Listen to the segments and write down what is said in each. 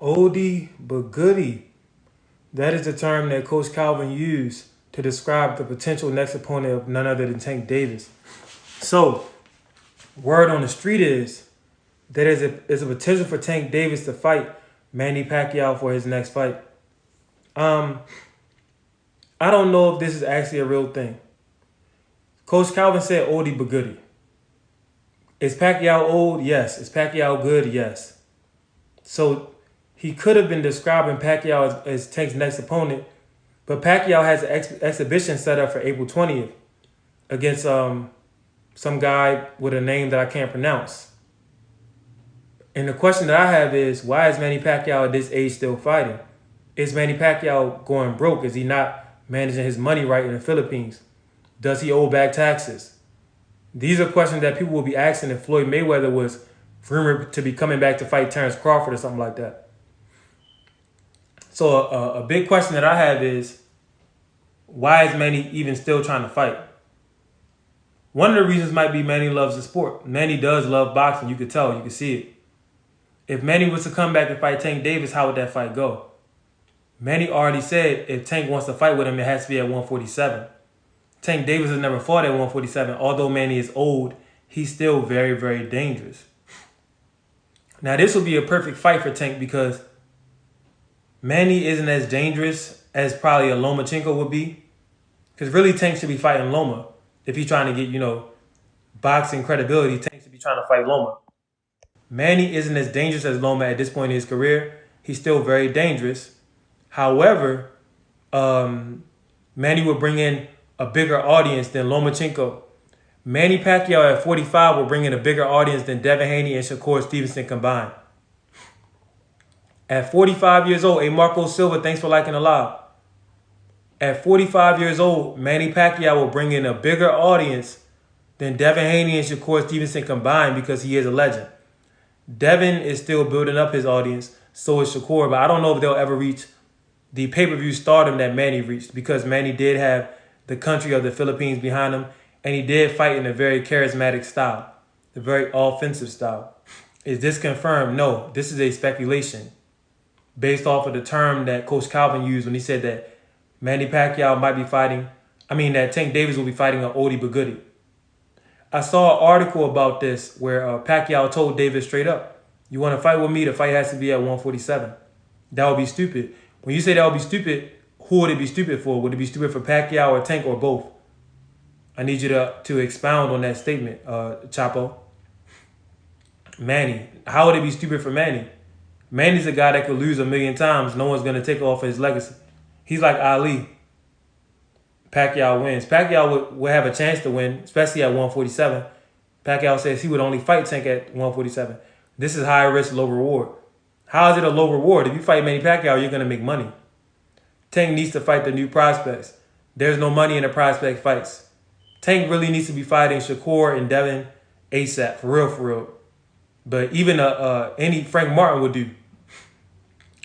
Oldie but goodie. That is the term that Coach Calvin used to describe the potential next opponent of none other than Tank Davis. So, word on the street is that there's a potential for Tank Davis to fight Manny Pacquiao for his next fight. Um, I don't know if this is actually a real thing. Coach Calvin said oldie but goodie. Is Pacquiao old? Yes. Is Pacquiao good? Yes. So he could have been describing Pacquiao as Tank's next opponent, but Pacquiao has an exhibition set up for April 20th against some guy with a name that I can't pronounce. And the question that I have is, why is Manny Pacquiao at this age still fighting? Is Manny Pacquiao going broke? Is he not managing his money right in the Philippines? Does he owe back taxes? These are questions that people will be asking if Floyd Mayweather was rumored to be coming back to fight Terrence Crawford or something like that. So a big question that I have is, why is Manny even still trying to fight? One of the reasons might be Manny loves the sport. Manny does love boxing. You could tell. You could see it. If Manny was to come back and fight Tank Davis, how would that fight go? Manny already said if Tank wants to fight with him, it has to be at 147. Tank Davis has never fought at 147. Although Manny is old, he's still very, very dangerous. Now, this will be a perfect fight for Tank because Manny isn't as dangerous as probably a Lomachenko would be. Because really, Tank should be fighting Loma. If he's trying to get, boxing credibility, Tank should be trying to fight Loma. Manny isn't as dangerous as Loma at this point in his career. He's still very dangerous. However, Manny will bring in a bigger audience than Lomachenko. Manny Pacquiao at 45 will bring in a bigger audience than Devin Haney and Shakur Stevenson combined. At 45 years old, Marco Silva, thanks for liking the live. At 45 years old, Manny Pacquiao will bring in a bigger audience than Devin Haney and Shakur Stevenson combined because he is a legend. Devin is still building up his audience, so is Shakur, but I don't know if they'll ever reach the pay-per-view stardom that Manny reached because Manny did have the country of the Philippines behind him, and he did fight in a very charismatic style, a very offensive style. Is this confirmed? No, this is a speculation based off of the term that Coach Calvin used when he said that Manny Pacquiao might be fighting, that Tank Davis will be fighting an oldie but goodie. I saw an article about this where Pacquiao told Davis straight up, you want to fight with me, the fight has to be at 147. That would be stupid. When you say that would be stupid, who would it be stupid for? Would it be stupid for Pacquiao or Tank or both? I need you to expound on that statement, Chapo. Manny. How would it be stupid for Manny? Manny's a guy that could lose 1,000,000 times. No one's going to take off his legacy. He's like Ali. Pacquiao wins. Pacquiao would have a chance to win, especially at 147. Pacquiao says he would only fight Tank at 147. This is high risk, low reward. How is it a low reward? If you fight Manny Pacquiao, you're going to make money. Tank needs to fight the new prospects. There's no money in the prospect fights. Tank really needs to be fighting Shakur and Devin ASAP, for real. But even any Frank Martin would do.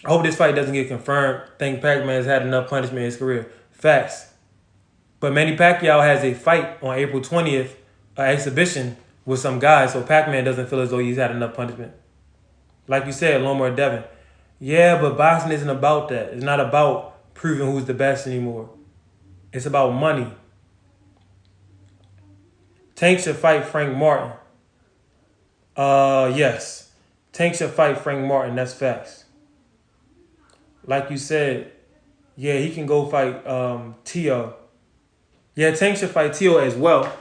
I hope this fight doesn't get confirmed. I think Pac-Man has had enough punishment in his career. Facts. But Manny Pacquiao has a fight on April 20th, an exhibition with some guys, so Pac-Man doesn't feel as though he's had enough punishment. Like you said, Loma or Devin. Yeah, but boxing isn't about that. It's not about proving who's the best anymore. It's about money. Tank should fight Frank Martin. Yes. Tank should fight Frank Martin. That's facts. Like you said, yeah, he can go fight Tio. Yeah, Tank should fight Tio as well.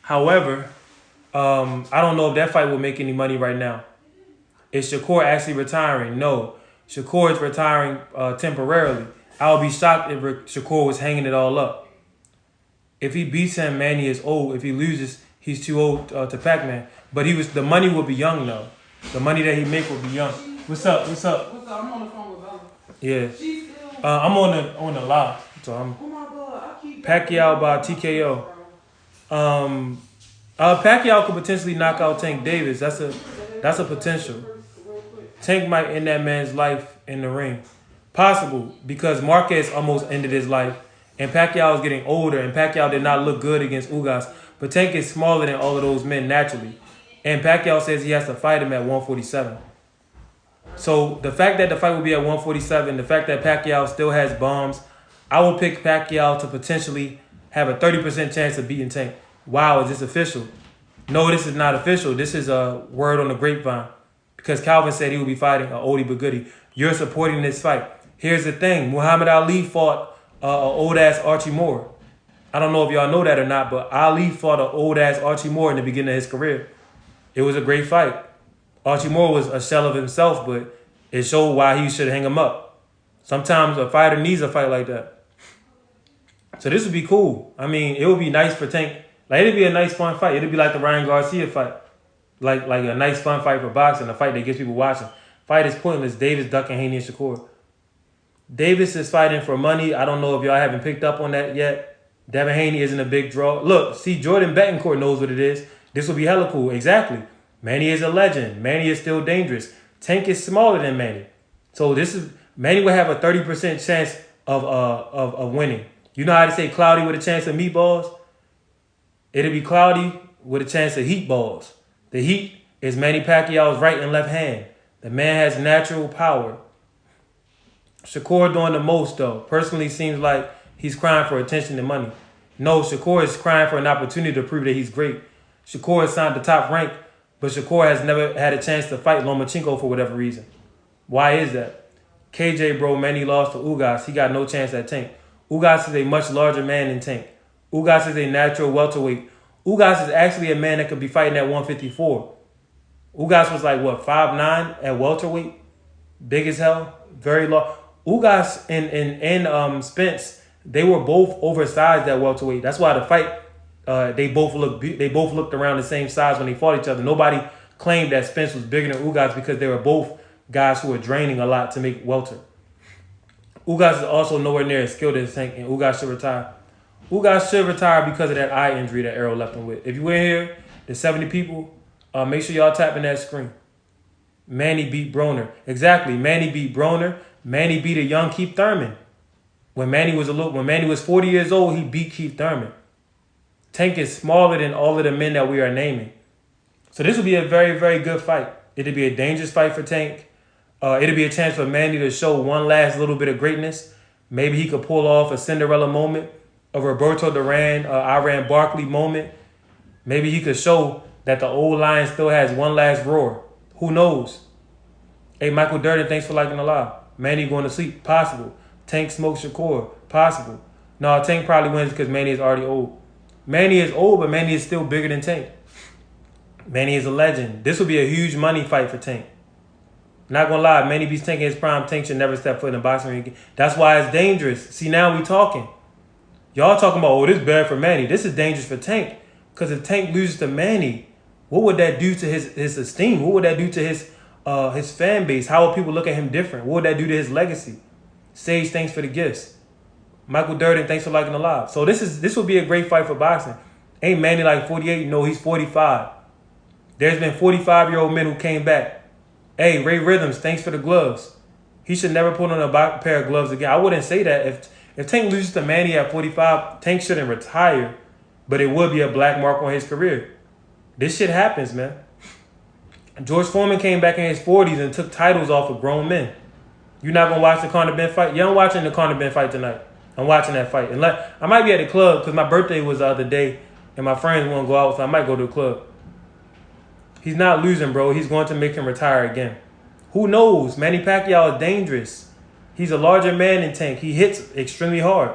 However, I don't know if that fight will make any money right now. Is Shakur actually retiring? No. Shakur is retiring temporarily. I would be shocked if Shakur was hanging it all up. If he beats him, Manny is old. If he loses, he's too old to Pac-Man. But the money will be young though. The money that he make will be young. What's up? What's up? I'm on the phone with Bella. Yeah. I'm on the live. So I'm Pacquiao by TKO. Pacquiao could potentially knock out Tank Davis. That's a potential. Tank might end that man's life in the ring. Possible, because Marquez almost ended his life, and Pacquiao is getting older, and Pacquiao did not look good against Ugas. But Tank is smaller than all of those men naturally. And Pacquiao says he has to fight him at 147. So the fact that the fight will be at 147, the fact that Pacquiao still has bombs, I will pick Pacquiao to potentially have a 30% chance of beating Tank. Wow, is this official? No, this is not official. This is a word on the grapevine. Because Calvin said he would be fighting a oldie but goodie. You're supporting this fight. Here's the thing. Muhammad Ali fought an old-ass Archie Moore. I don't know if y'all know that or not, but Ali fought an old-ass Archie Moore in the beginning of his career. It was a great fight. Archie Moore was a shell of himself, but it showed why he should hang him up. Sometimes a fighter needs a fight like that. So this would be cool. I mean, it would be nice for Tank. Like, it'd be a nice, fun fight. It'd be like the Ryan Garcia fight. Like a nice, fun fight for boxing, a fight that gets people watching. Fight is pointless. Davis ducking Haney and Shakur. Davis is fighting for money. I don't know if y'all haven't picked up on that yet. Devin Haney isn't a big draw. Look, see, Jordan Betancourt knows what it is. This will be hella cool. Exactly. Manny is a legend. Manny is still dangerous. Tank is smaller than Manny. So Manny will have a 30% chance of winning. You know how to say cloudy with a chance of meatballs? It'll be cloudy with a chance of heat balls. The heat is Manny Pacquiao's right and left hand. The man has natural power. Shakur doing the most, though. Personally, seems like he's crying for attention and money. No, Shakur is crying for an opportunity to prove that he's great. Shakur has signed the top rank, but Shakur has never had a chance to fight Lomachenko for whatever reason. Why is that? KJ, bro, Manny lost to Ugas. He got no chance at Tank. Ugas is a much larger man than Tank. Ugas is a natural welterweight. Ugas is actually a man that could be fighting at 154. Ugas was like, what, 5'9" at welterweight? Big as hell. Very large. Ugas and Spence, they were both oversized at welterweight. That's why the fight, they both looked around the same size when they fought each other. Nobody claimed that Spence was bigger than Ugas because they were both guys who were draining a lot to make welter. Ugas is also nowhere near as skilled as Tank, and Ugas should retire. Ugas should retire because of that eye injury that Errol left him with. If you in here, the 70 people, make sure y'all tapping that screen. Manny beat Broner. Exactly. Manny beat Broner. Manny beat a young Keith Thurman. When Manny was 40 years old, he beat Keith Thurman. Tank is smaller than all of the men that we are naming. So this will be a very, very good fight. It'll be a dangerous fight for Tank. It'll be a chance for Manny to show one last little bit of greatness. Maybe he could pull off a Cinderella moment, a Roberto Duran, Iran Barkley moment. Maybe he could show that the old lion still has one last roar. Who knows? Hey, Michael Durden, thanks for liking the live. Manny going to sleep? Possible. Tank smokes Shakur? Possible. No, Tank probably wins because Manny is already old. Manny is old, but Manny is still bigger than Tank. Manny is a legend. This will be a huge money fight for Tank. Not gonna lie, Manny beats Tank in his prime. Tank should never step foot in a boxing ring again. That's why it's dangerous. See, now we talking. Y'all talking about, oh, this is bad for Manny. This is dangerous for Tank. Because if Tank loses to Manny, what would that do to his esteem? What would that do to his fan base? How would people look at him different? What would that do to his legacy? Sage, thanks for the gifts. Michael Durden, thanks for liking the live. So this will be a great fight for boxing. Ain't Manny like 48? No, he's 45. There's been 45-year-old men who came back. Hey, Ray Rhythms, thanks for the gloves. He should never put on a pair of gloves again. I wouldn't say that. If Tank loses to Manny at 45, Tank shouldn't retire, but it would be a black mark on his career. This shit happens, man. George Foreman came back in his 40s and took titles off of grown men. You're not going to watch the Conor Ben fight? Yeah, I'm watching the Conor Ben fight tonight. I'm watching that fight. And I might be at the club because my birthday was the other day and my friends want to go out, so I might go to the club. He's not losing, bro. He's going to make him retire again. Who knows? Manny Pacquiao is dangerous. He's a larger man than Tank. He hits extremely hard.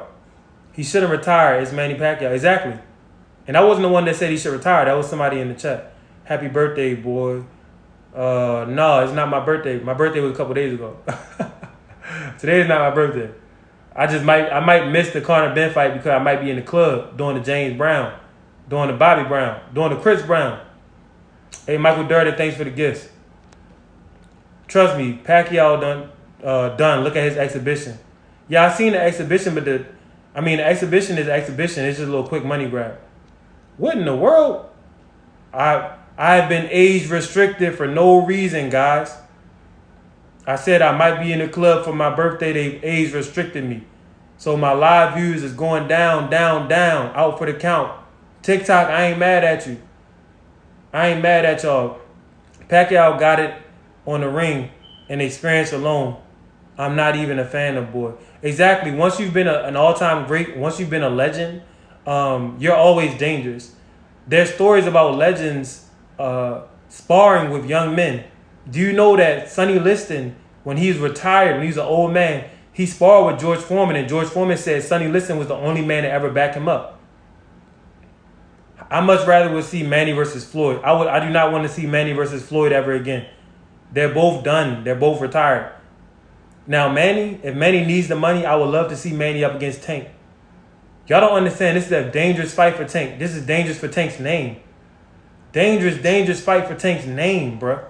He shouldn't retire as Manny Pacquiao. Exactly. And I wasn't the one that said he should retire. That was somebody in the chat. Happy birthday, boy. No, it's not my birthday. My birthday was a couple days ago. Today is not my birthday. I might miss the Conor Ben fight because I might be in the club doing the James Brown, doing the Bobby Brown, doing the Chris Brown. Hey, Michael Durden, thanks for the gifts. Trust me, Pacquiao done. Look at his exhibition. Yeah, I seen the exhibition, but the exhibition is exhibition. It's just a little quick money grab. What in the world? I've been age restricted for no reason, guys. I said I might be in the club for my birthday. They age restricted me. So my live views is going down, down, down, out for the count. TikTok, I ain't mad at you. I ain't mad at y'all. Pacquiao got it on the ring and experience alone, I'm not even a fan of boy. Exactly. Once you've been an all-time great, once you've been a legend, you're always dangerous. There's stories about legends sparring with young men. Do you know that Sonny Liston, when he's retired, when he's an old man, he sparred with George Foreman, and George Foreman said Sonny Liston was the only man to ever back him up. I much rather would see Manny versus Floyd. I do not want to see Manny versus Floyd ever again. They're both done. They're both retired. Now Manny, if Manny needs the money, I would love to see Manny up against Tank. Y'all don't understand. This is a dangerous fight for Tank. This is dangerous for Tank's name. Dangerous fight for Tank's name, bruh.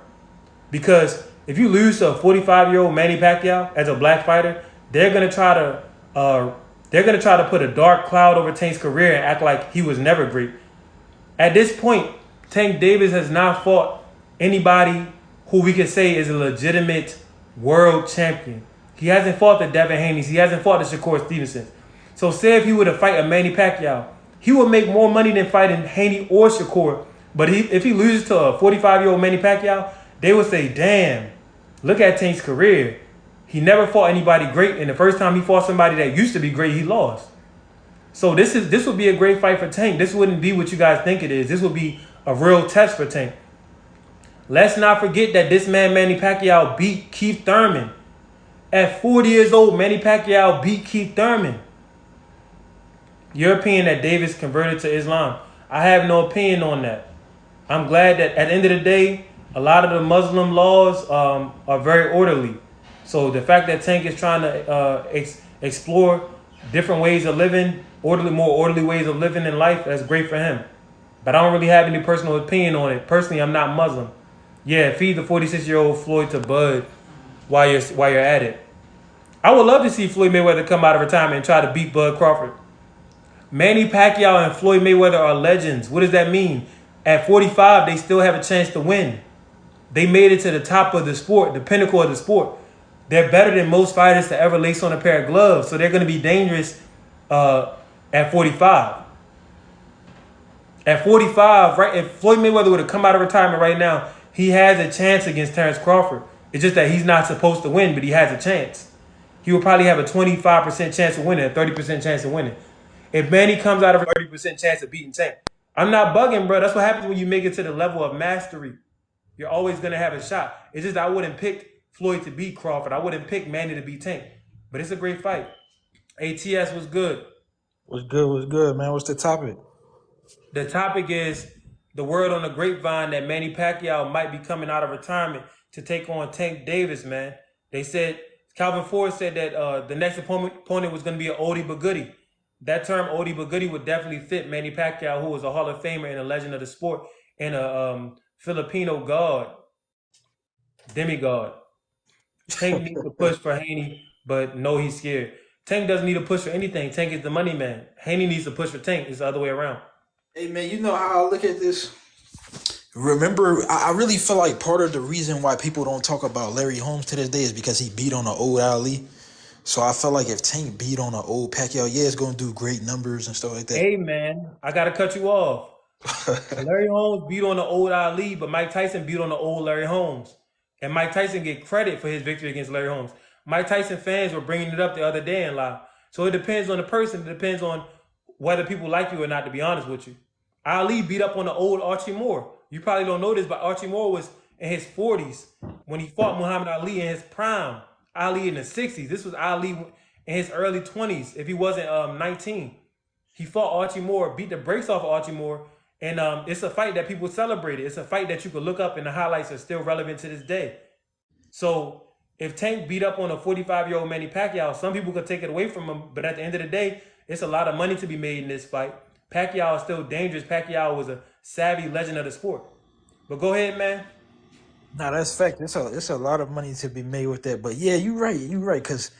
Because if you lose to a 45-year-old Manny Pacquiao as a black fighter, they're gonna try to put a dark cloud over Tank's career and act like he was never great. At this point, Tank Davis has not fought anybody who we could say is a legitimate world champion. He hasn't fought the Devin Haney's. He hasn't fought the Shakur Stevensons. So say if he were to fight a Manny Pacquiao, he would make more money than fighting Haney or Shakur. But if he loses to a 45-year-old Manny Pacquiao, they would say, damn, look at Tank's career. He never fought anybody great, and the first time he fought somebody that used to be great, he lost. So this would be a great fight for Tank. This wouldn't be what you guys think it is. This would be a real test for Tank. Let's not forget that this man, Manny Pacquiao, beat Keith Thurman. At 40 years old, Manny Pacquiao beat Keith Thurman. Your opinion that Davis converted to Islam. I have no opinion on that. I'm glad that at the end of the day, a lot of the Muslim laws are very orderly. So the fact that Tank is trying to explore different ways of living, more orderly ways of living in life, that's great for him. But I don't really have any personal opinion on it. Personally, I'm not Muslim. Yeah, feed the 46-year-old Floyd to Bud while you're at it. I would love to see Floyd Mayweather come out of retirement and try to beat Bud Crawford. Manny Pacquiao and Floyd Mayweather are legends. What does that mean? At 45, they still have a chance to win. They made it to the top of the sport, the pinnacle of the sport. They're better than most fighters to ever lace on a pair of gloves, so they're going to be dangerous at 45. At 45, right? If Floyd Mayweather would have come out of retirement right now, he has a chance against Terrence Crawford. It's just that he's not supposed to win, but he has a chance. He will probably have a 25% chance of winning, a 30% chance of winning. If Manny comes out of a 30% chance of beating Tank, I'm not bugging, bro. That's what happens when you make it to the level of mastery. You're always going to have a shot. It's just I wouldn't pick Floyd to beat Crawford. I wouldn't pick Manny to beat Tank. But it's a great fight. ATS was good. What's good, man? What's the topic? The topic is the word on the grapevine that Manny Pacquiao might be coming out of retirement to take on Tank Davis, man. They said, Calvin Ford said that the next opponent was going to be an oldie but goodie. That term, oldie but goodie, would definitely fit Manny Pacquiao, who was a Hall of Famer and a legend of the sport and a Filipino god, demigod. Tank needs to push for Haney, but no, he's scared. Tank doesn't need to push for anything. Tank is the money man. Haney needs to push for Tank. It's the other way around. Hey, man, you know how I look at this? Remember, I really feel like part of the reason why people don't talk about Larry Holmes to this day is because he beat on an old Ali. So I felt like if Tank beat on an old Pacquiao, yeah, it's going to do great numbers and stuff like that. Hey, man, I got to cut you off. Larry Holmes beat on the old Ali, but Mike Tyson beat on the old Larry Holmes. And Mike Tyson get credit for his victory against Larry Holmes. Mike Tyson fans were bringing it up the other day in live. So it depends on the person. It depends on whether people like you or not, to be honest with you. Ali beat up on the old Archie Moore. You probably don't know this, but Archie Moore was in his 40s when he fought Muhammad Ali in his prime. Ali in the 60s. This was Ali in his early 20s, if he wasn't 19. He fought Archie Moore, beat the brakes off of Archie Moore, and it's a fight that people celebrated. It's a fight that you could look up and the highlights are still relevant to this day. So if Tank beat up on a 45-year-old Manny Pacquiao, some people could take it away from him, but at the end of the day, it's a lot of money to be made in this fight. Pacquiao is still dangerous. Pacquiao was a savvy legend of the sport. But go ahead, man. Nah, that's fact. It's a lot of money to be made with that. But yeah, you're right. You're right. Because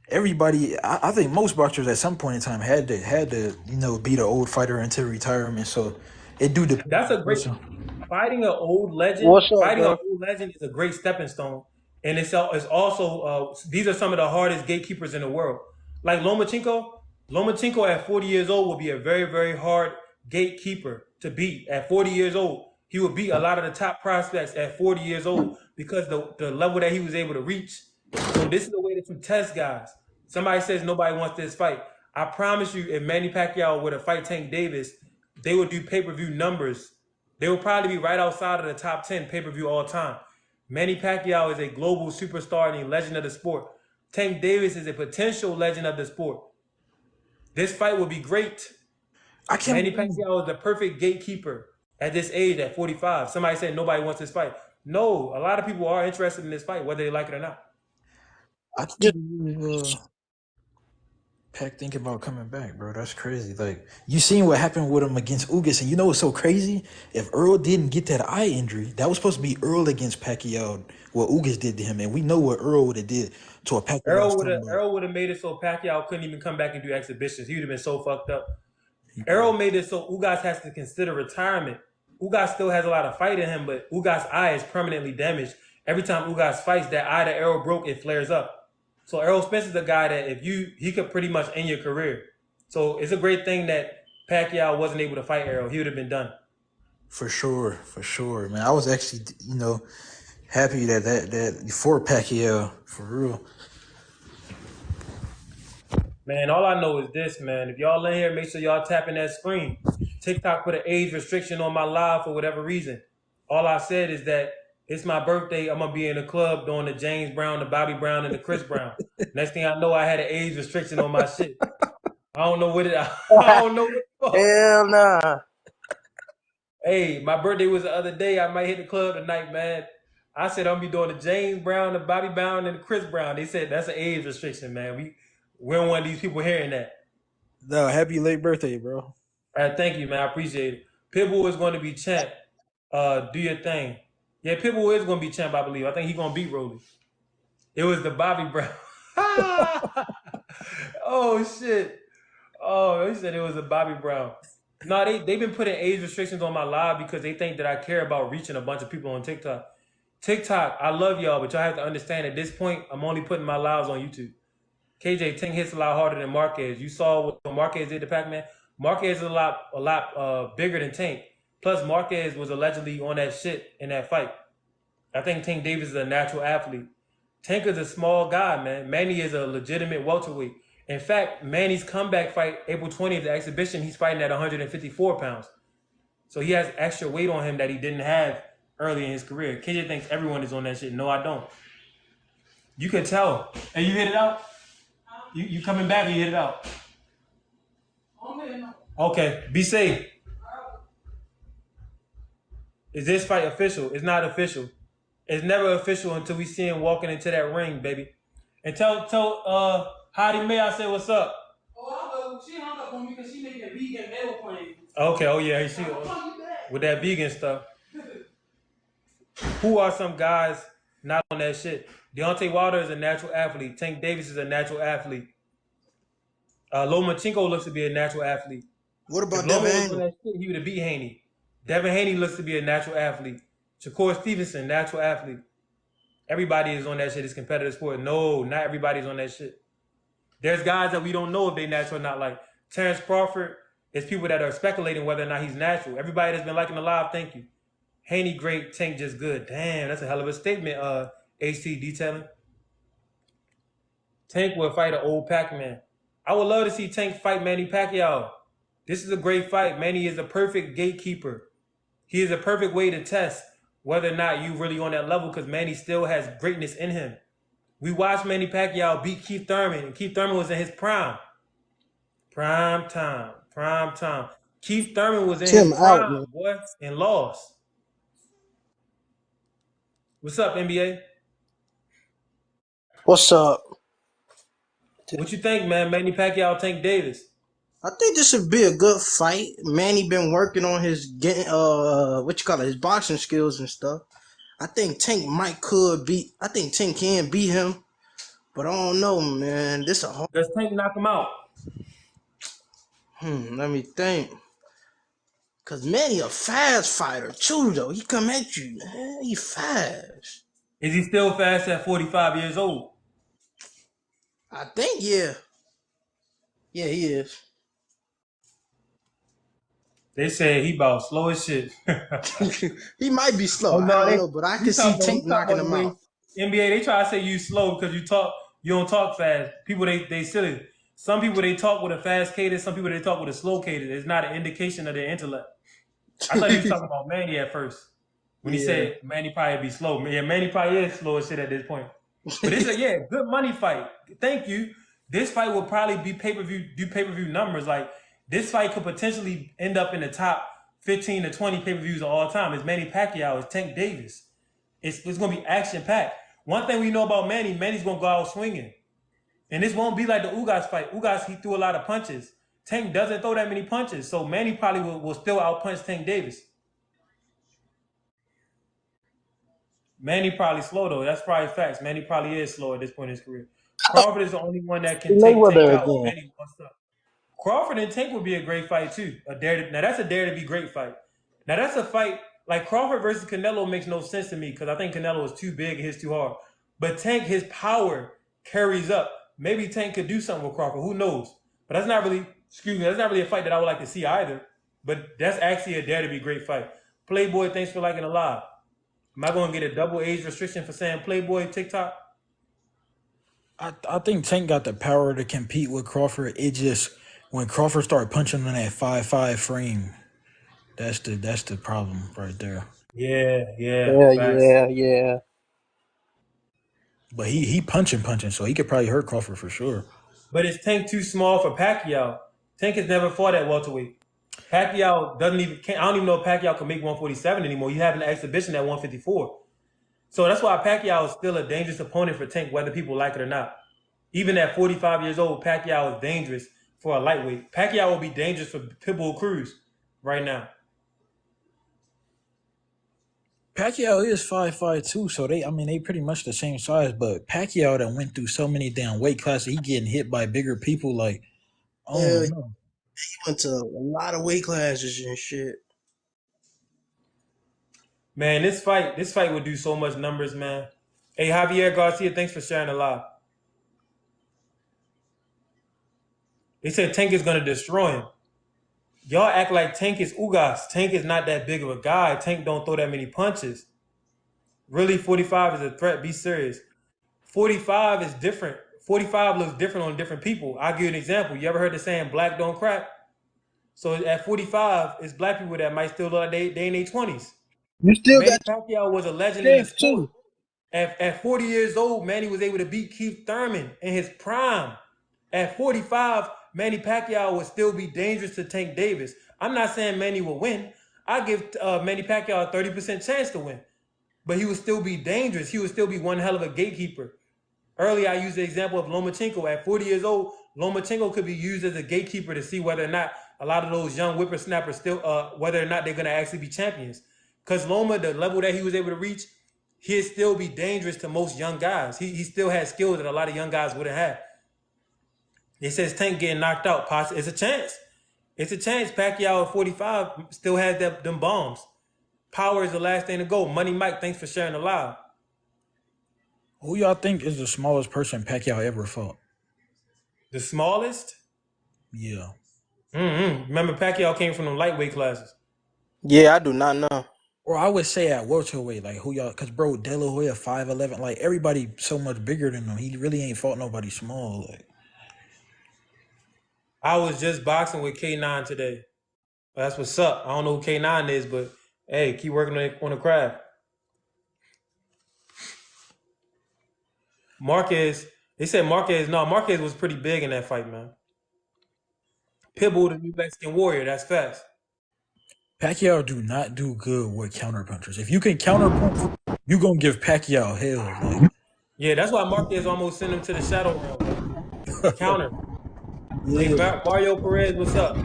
everybody, I think most boxers at some point in time had to beat an old fighter into retirement. So it do depend That's on a the great person. fighting an old legend. What's up, Fighting an bro? old legend is a great stepping stone, and it's also these are some of the hardest gatekeepers in the world. Like Lomachenko. Lomachenko at 40 years old will be a very hard gatekeeper to beat at 40 years old. he would beat a lot of the top prospects at 40 years old because the level that he was able to reach. So this is the way that you test guys. Somebody says nobody wants this fight. I promise you, if Manny Pacquiao were to fight Tank Davis, they would do pay-per-view numbers. They would probably be right outside of the top 10 pay-per-view all time. Manny Pacquiao is a global superstar and a legend of the sport. Tank Davis is a potential legend of the sport. This fight will be great. I can't Manny believe. Pacquiao is the perfect gatekeeper at this age, at 45. Somebody said nobody wants this fight. No, a lot of people are interested in this fight, whether they like it or not. I can't believe. Pac thinking about coming back, bro. That's crazy. Like you seen what happened with him against Ugas, and you know what's so crazy? If Earl didn't get that eye injury, that was supposed to be Earl against Pacquiao. What Ugas did to him, and we know what Earl would have did to a Pacquiao stomach. Earl would have made it so Pacquiao couldn't even come back and do exhibitions. He would have been so fucked up. Errol made it so Ugas has to consider retirement. Ugas still has a lot of fight in him, but Ugas' eye is permanently damaged. Every time Ugas fights, that eye that Errol broke, it flares up. So Errol Spence is a guy that he could pretty much end your career. So it's a great thing that Pacquiao wasn't able to fight Errol. He would have been done. For sure, man. I was actually, happy that for Pacquiao, for real. Man, all I know is this, man. If y'all in here, make sure y'all tapping that screen. TikTok put an age restriction on my live for whatever reason. All I said is that it's my birthday. I'm gonna be in the club doing the James Brown, the Bobby Brown, and the Chris Brown. Next thing I know, I had an age restriction on my shit. I don't know what it. I don't know what the fuck. Hell nah. Hey, my birthday was the other day. I might hit the club tonight, man. I said I'm gonna be doing the James Brown, the Bobby Brown, and the Chris Brown. They said that's an age restriction, man. We don't want these people hearing that. No, happy late birthday, bro. All right, thank you, man. I appreciate it. Pitbull is going to be champ. Do your thing. Yeah, Pitbull is going to be champ, I believe. I think he's going to beat Rolly. It was the Bobby Brown. Oh, shit. Oh, he said it was a Bobby Brown. No, they've been putting age restrictions on my live because they think that I care about reaching a bunch of people on TikTok. TikTok, I love y'all, but y'all have to understand at this point, I'm only putting my lives on YouTube. KJ Tank hits a lot harder than Marquez. You saw what Marquez did to Pac-Man. Marquez is a lot bigger than Tank. Plus, Marquez was allegedly on that shit in that fight. I think Tank Davis is a natural athlete. Tank is a small guy, man. Manny is a legitimate welterweight. In fact, Manny's comeback fight, April 20th, the exhibition, he's fighting at 154 pounds. So he has extra weight on him that he didn't have early in his career. KJ thinks everyone is on that shit. No, I don't. You can tell. And you hit it out? You coming back or you hit it out? Okay, be safe. Is this fight official? It's not official. It's never official until we see him walking into that ring, baby. And tell Heidi May I said what's up. Oh, she hung up on me because she making a vegan meal plan. Okay, oh yeah, she with that vegan stuff. Who are some guys not on that shit? Deontay Wilder is a natural athlete. Tank Davis is a natural athlete. Lomachenko looks to be a natural athlete. What If about Loma Devin was on Haney? that shit, he would have beat Haney. Devin Haney looks to be a natural athlete. Shakur Stevenson, natural athlete. Everybody is on that shit. It's competitive sport. No, not everybody's on that shit. There's guys that we don't know if they natural or not. Like Terrence Crawford, it's people that are speculating whether or not he's natural. Everybody that's been liking the live, thank you. Haney great, Tank just good. Damn, that's a hell of a statement, HT detailing. Tank will fight an old Pac-Man. I would love to see Tank fight Manny Pacquiao. This is a great fight. Manny is a perfect gatekeeper. He is a perfect way to test whether or not you really on that level because Manny still has greatness in him. We watched Manny Pacquiao beat Keith Thurman, and Keith Thurman was in his prime. Prime time. Keith Thurman was in his Tim out, prime, man. boy, and lost. What's up, NBA? What's up? What you think, man? Manny Pacquiao, Tank Davis. I think this would be a good fight. Manny been working on his his boxing skills and stuff. I think Tank can beat him, but I don't know, man. This a hard. Does Tank knock him out? Let me think. Cause Manny a fast fighter too, though. He come at you, man. He fast. Is he still fast at 45 years old? I think, yeah. Yeah, he is. They said he about slow as shit. He might be slow. Oh I no, don't they know, but I you could see talking Tank knocking about the him out. way NBA they try to say you slow because you don't talk fast. People they silly. Some people they talk with a fast cadence, some people they talk with a slow cadence. It's not an indication of their intellect. I thought you was talking about Manny at first. When he Yeah. said Manny probably be slow. Yeah, Manny probably is slow as shit at this point. But it's a good money fight. Thank you. This fight will probably be pay-per-view numbers. Like this fight could potentially end up in the top 15 to 20 pay-per-views of all time. It's Manny Pacquiao, it's Tank Davis. It's gonna be action packed. One thing we know about Manny's gonna go out swinging. And this won't be like the Ugas fight. Ugas, he threw a lot of punches. Tank doesn't throw that many punches. So Manny probably will still outpunch Tank Davis. Manny probably slow though. That's probably facts. Manny probably is slow at this point in his career. Crawford is the only one that can take Tank Mayweather out. again. Manny wants to. Crawford and Tank would be a great fight too. Now that's a dare to be great fight. Now that's a fight like Crawford versus Canelo makes no sense to me because I think Canelo is too big and hits too hard. But Tank, his power carries up. Maybe Tank could do something with Crawford. Who knows? But that's not really, that's not really a fight that I would like to see either. But that's actually a dare to be great fight. Playboy, thanks for liking a live. Am I going to get a double age restriction for saying Playboy TikTok? I think Tank got the power to compete with Crawford. It just when Crawford started punching on that 5-5 frame, that's the problem right there. Yeah, Yeah, facts. yeah, yeah. But he punching, so he could probably hurt Crawford for sure. But is Tank too small for Pacquiao? Tank has never fought at welterweight. Pacquiao doesn't even. I don't even know if Pacquiao can make 147 anymore. You have an exhibition at 154. So that's why Pacquiao is still a dangerous opponent for Tank, whether people like it or not. Even at 45 years old, Pacquiao is dangerous for a lightweight. Pacquiao will be dangerous for Pitbull Cruz right now. Pacquiao is 5'5" too, so they pretty much the same size. But Pacquiao that went through so many damn weight classes, he getting hit by bigger people. Like, oh Yeah, he no, went to a lot of weight classes and shit. Man, this fight would do so much numbers, man. Hey, Javier Garcia, thanks for sharing the live. They said Tank is gonna destroy him. Y'all act like Tank is Ugas. Tank is not that big of a guy. Tank don't throw that many punches. Really, 45 is a threat. Be serious. 45 is different. 45 looks different on different people. I'll give you an example. You ever heard the saying black don't crack? So at 45, it's black people that might still look like they in their 20s. You still Manny got Pacquiao was a legend in the strength sport. too. At 40 years old, Manny was able to beat Keith Thurman in his prime. At 45, Manny Pacquiao would still be dangerous to Tank Davis. I'm not saying Manny will win. I give Manny Pacquiao a 30% chance to win. But he would still be dangerous. He would still be one hell of a gatekeeper. Earlier, I used the example of Lomachenko. At 40 years old, Lomachenko could be used as a gatekeeper to see whether or not a lot of those young whippersnappers still, whether or not they're going to actually be champions. Because Loma, the level that he was able to reach, he'd still be dangerous to most young guys. He still has skills that a lot of young guys wouldn't have. It says Tank getting knocked out. It's a chance. It's a chance. Pacquiao at 45 still has them bombs. Power is the last thing to go. Money Mike, thanks for sharing the live. who y'all think is the smallest person Pacquiao ever fought? The smallest? Yeah. Remember, Pacquiao came from the lightweight classes. Yeah, I do not know. Or I would say at welterweight, like who y'all? Cause bro, De La Hoya 5'11", like everybody so much bigger than him. He really ain't fought nobody small. Like I was just boxing with K9 today. That's what's up. I don't know who K9 is, but hey, keep working on the craft. Marquez, they said Marquez was pretty big in that fight, man. Pitbull, the new Mexican warrior, that's fast. Pacquiao do not do good with counter punchers. If you can counter punch, you gonna give Pacquiao hell. Like Yeah, that's why Marquez almost sent him to the shadow realm. Counter. Hey, Mario Perez, what's up?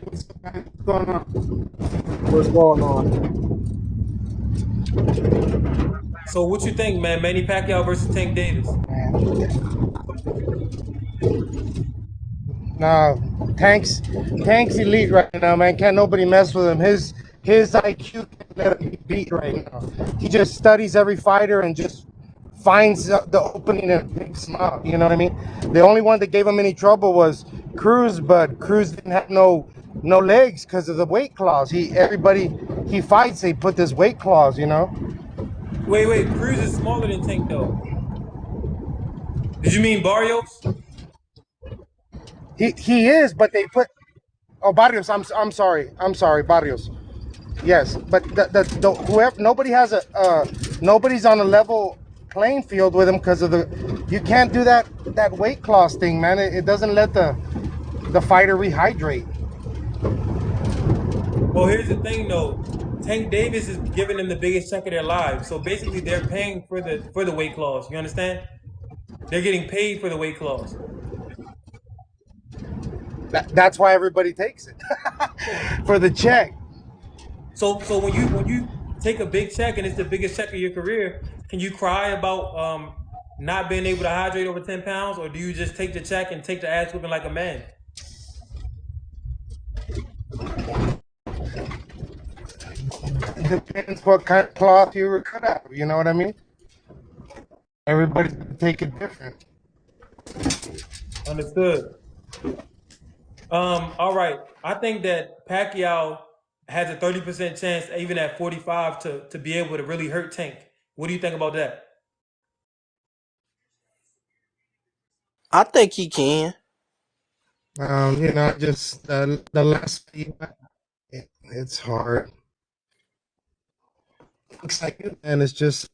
What's going on? What's going on? So what you think, man? Manny Pacquiao versus Tank Davis. No, Tank's elite right now, man. Can't nobody mess with him. His IQ can't let him be beat right now. He just studies every fighter and just finds the opening and picks him out. You know what I mean? The only one that gave him any trouble was Cruz, but Cruz didn't have no legs because of the weight clause. Everybody he fights, they put this weight clause, you know. Wait. Cruz is smaller than Tank though. Did you mean Barrios? He is, but they put Barrios. I'm sorry, Barrios. Yes, but the whoever nobody has a nobody's on a level playing field with him because of the you can't do that weight clause thing, man. It doesn't let the fighter rehydrate. Well, here's the thing though. Tank Davis is giving them the biggest check of their lives. So basically they're paying for the weight clause. You understand? They're getting paid for the weight clause. That's why everybody takes it for the check. So when you take a big check and it's the biggest check of your career, can you cry about not being able to hydrate over 10 pounds, or do you just take the check and take the ass whipping like a man? It depends what kind of cloth you were cut out of. You know what I mean? Everybody's gonna take it different. Understood. All right. I think that Pacquiao has a 30% chance, even at 45, to be able to really hurt Tank. What do you think about that? I think he can. Just the last it's hard. Looks like it, and it's just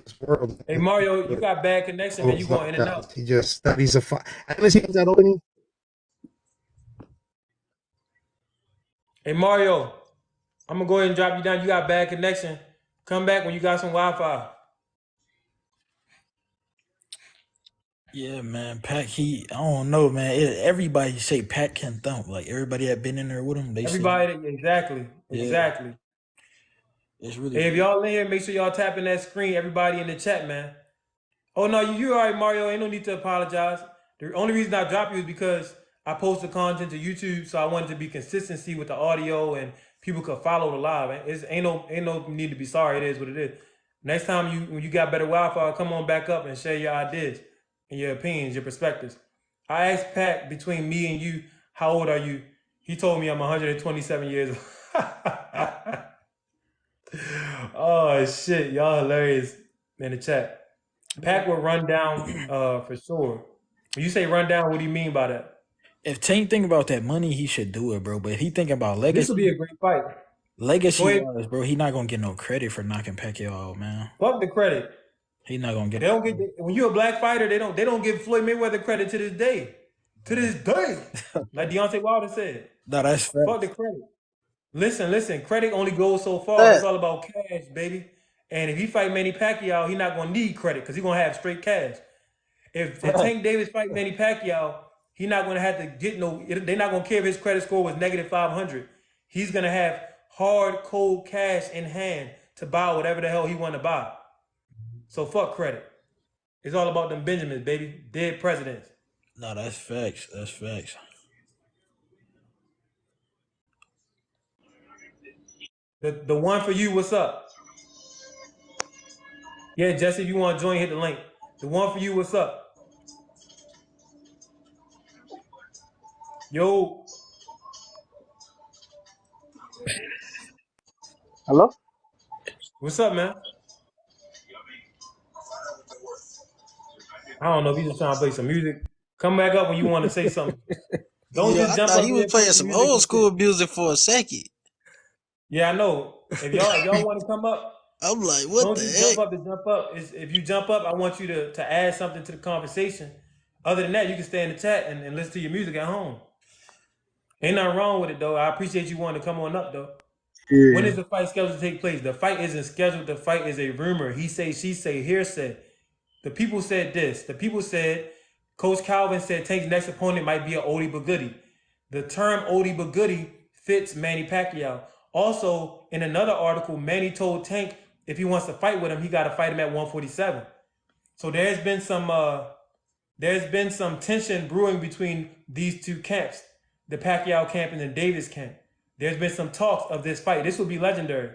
this world. Hey Mario, you got bad connection, man. You going in and out. He just studies a fight. Unless he has that opening. Hey Mario, I'm gonna go ahead and drop you down. You got bad connection. Come back when you got some Wi-Fi. Yeah, man. Pac, I don't know, man. Everybody say Pac can thump. Like everybody that been in there with him, they say, Everybody, exactly, yeah, exactly. it's really Hey, if crazy. y'all in here, make sure y'all tapping that screen. Everybody in the chat, man. Oh no, you all right, Mario. Ain't no need to apologize. The only reason I dropped you is because I posted content to YouTube, so I wanted to be consistency with the audio and people could follow the live. It's ain't no need to be sorry. It is what it is. Next time when you got better Wi-Fi, come on back up and share your ideas and your opinions, your perspectives. I asked Pat, between me and you, how old are you? He told me I'm 127 years old. Oh shit, y'all hilarious in the chat. Pack will run down for sure. When you say run down, what do you mean by that? If Tank think about that money, he should do it, bro. But if he think about This will be legacy, a great fight. Go legacy ahead. wise, bro, he not gonna get no credit for knocking Pacquiao out, man. Fuck the credit. He not gonna get They no don't get credit. when you're a black fighter. They don't give Floyd Mayweather credit to this day. To this day, like Deontay Wilder said. No, that's Fuck the facts. credit. Listen. Credit only goes so far. It's That all about cash, baby. And if he fight Manny Pacquiao, he not gonna need credit because he gonna have straight cash. If Tank Davis fight Manny Pacquiao, he not gonna have to get no. They're not gonna care if his credit score was negative 500. He's gonna have hard, cold cash in hand to buy whatever the hell he want to buy. So fuck credit. It's all about them Benjamins, baby. Dead presidents. No, that's facts. That's facts. The one for you, what's up? Yeah, Jesse, if you want to join, hit the link. The one for you, what's up? Yo, Hello? what's up, man? I don't know if he's just trying to play some music. Come back up when you want to say something. Don't yeah, just I jump thought up he was here and play playing some some music old and shit. school music for a second. Yeah, I know. If y'all want to come up, I'm like, what don't the just jump heck? up to jump up. If you jump up, I want you to add something to the conversation. Other than that, you can stay in the chat and listen to your music at home. Ain't nothing wrong with it though. I appreciate you wanting to come on up though. When Yeah. is the fight scheduled to take place? The fight isn't scheduled. The fight is a rumor. He say, she say, hearsay. The people said this. The people said Coach Calvin said Tank's next opponent might be an oldie but goodie. The term oldie but goodie fits Manny Pacquiao. Also, in another article, Manny told Tank if he wants to fight with him, he got to fight him at 147. So there's been some tension brewing between these two camps, the Pacquiao camp and the Davis camp. There's been some talks of this fight. This will be legendary.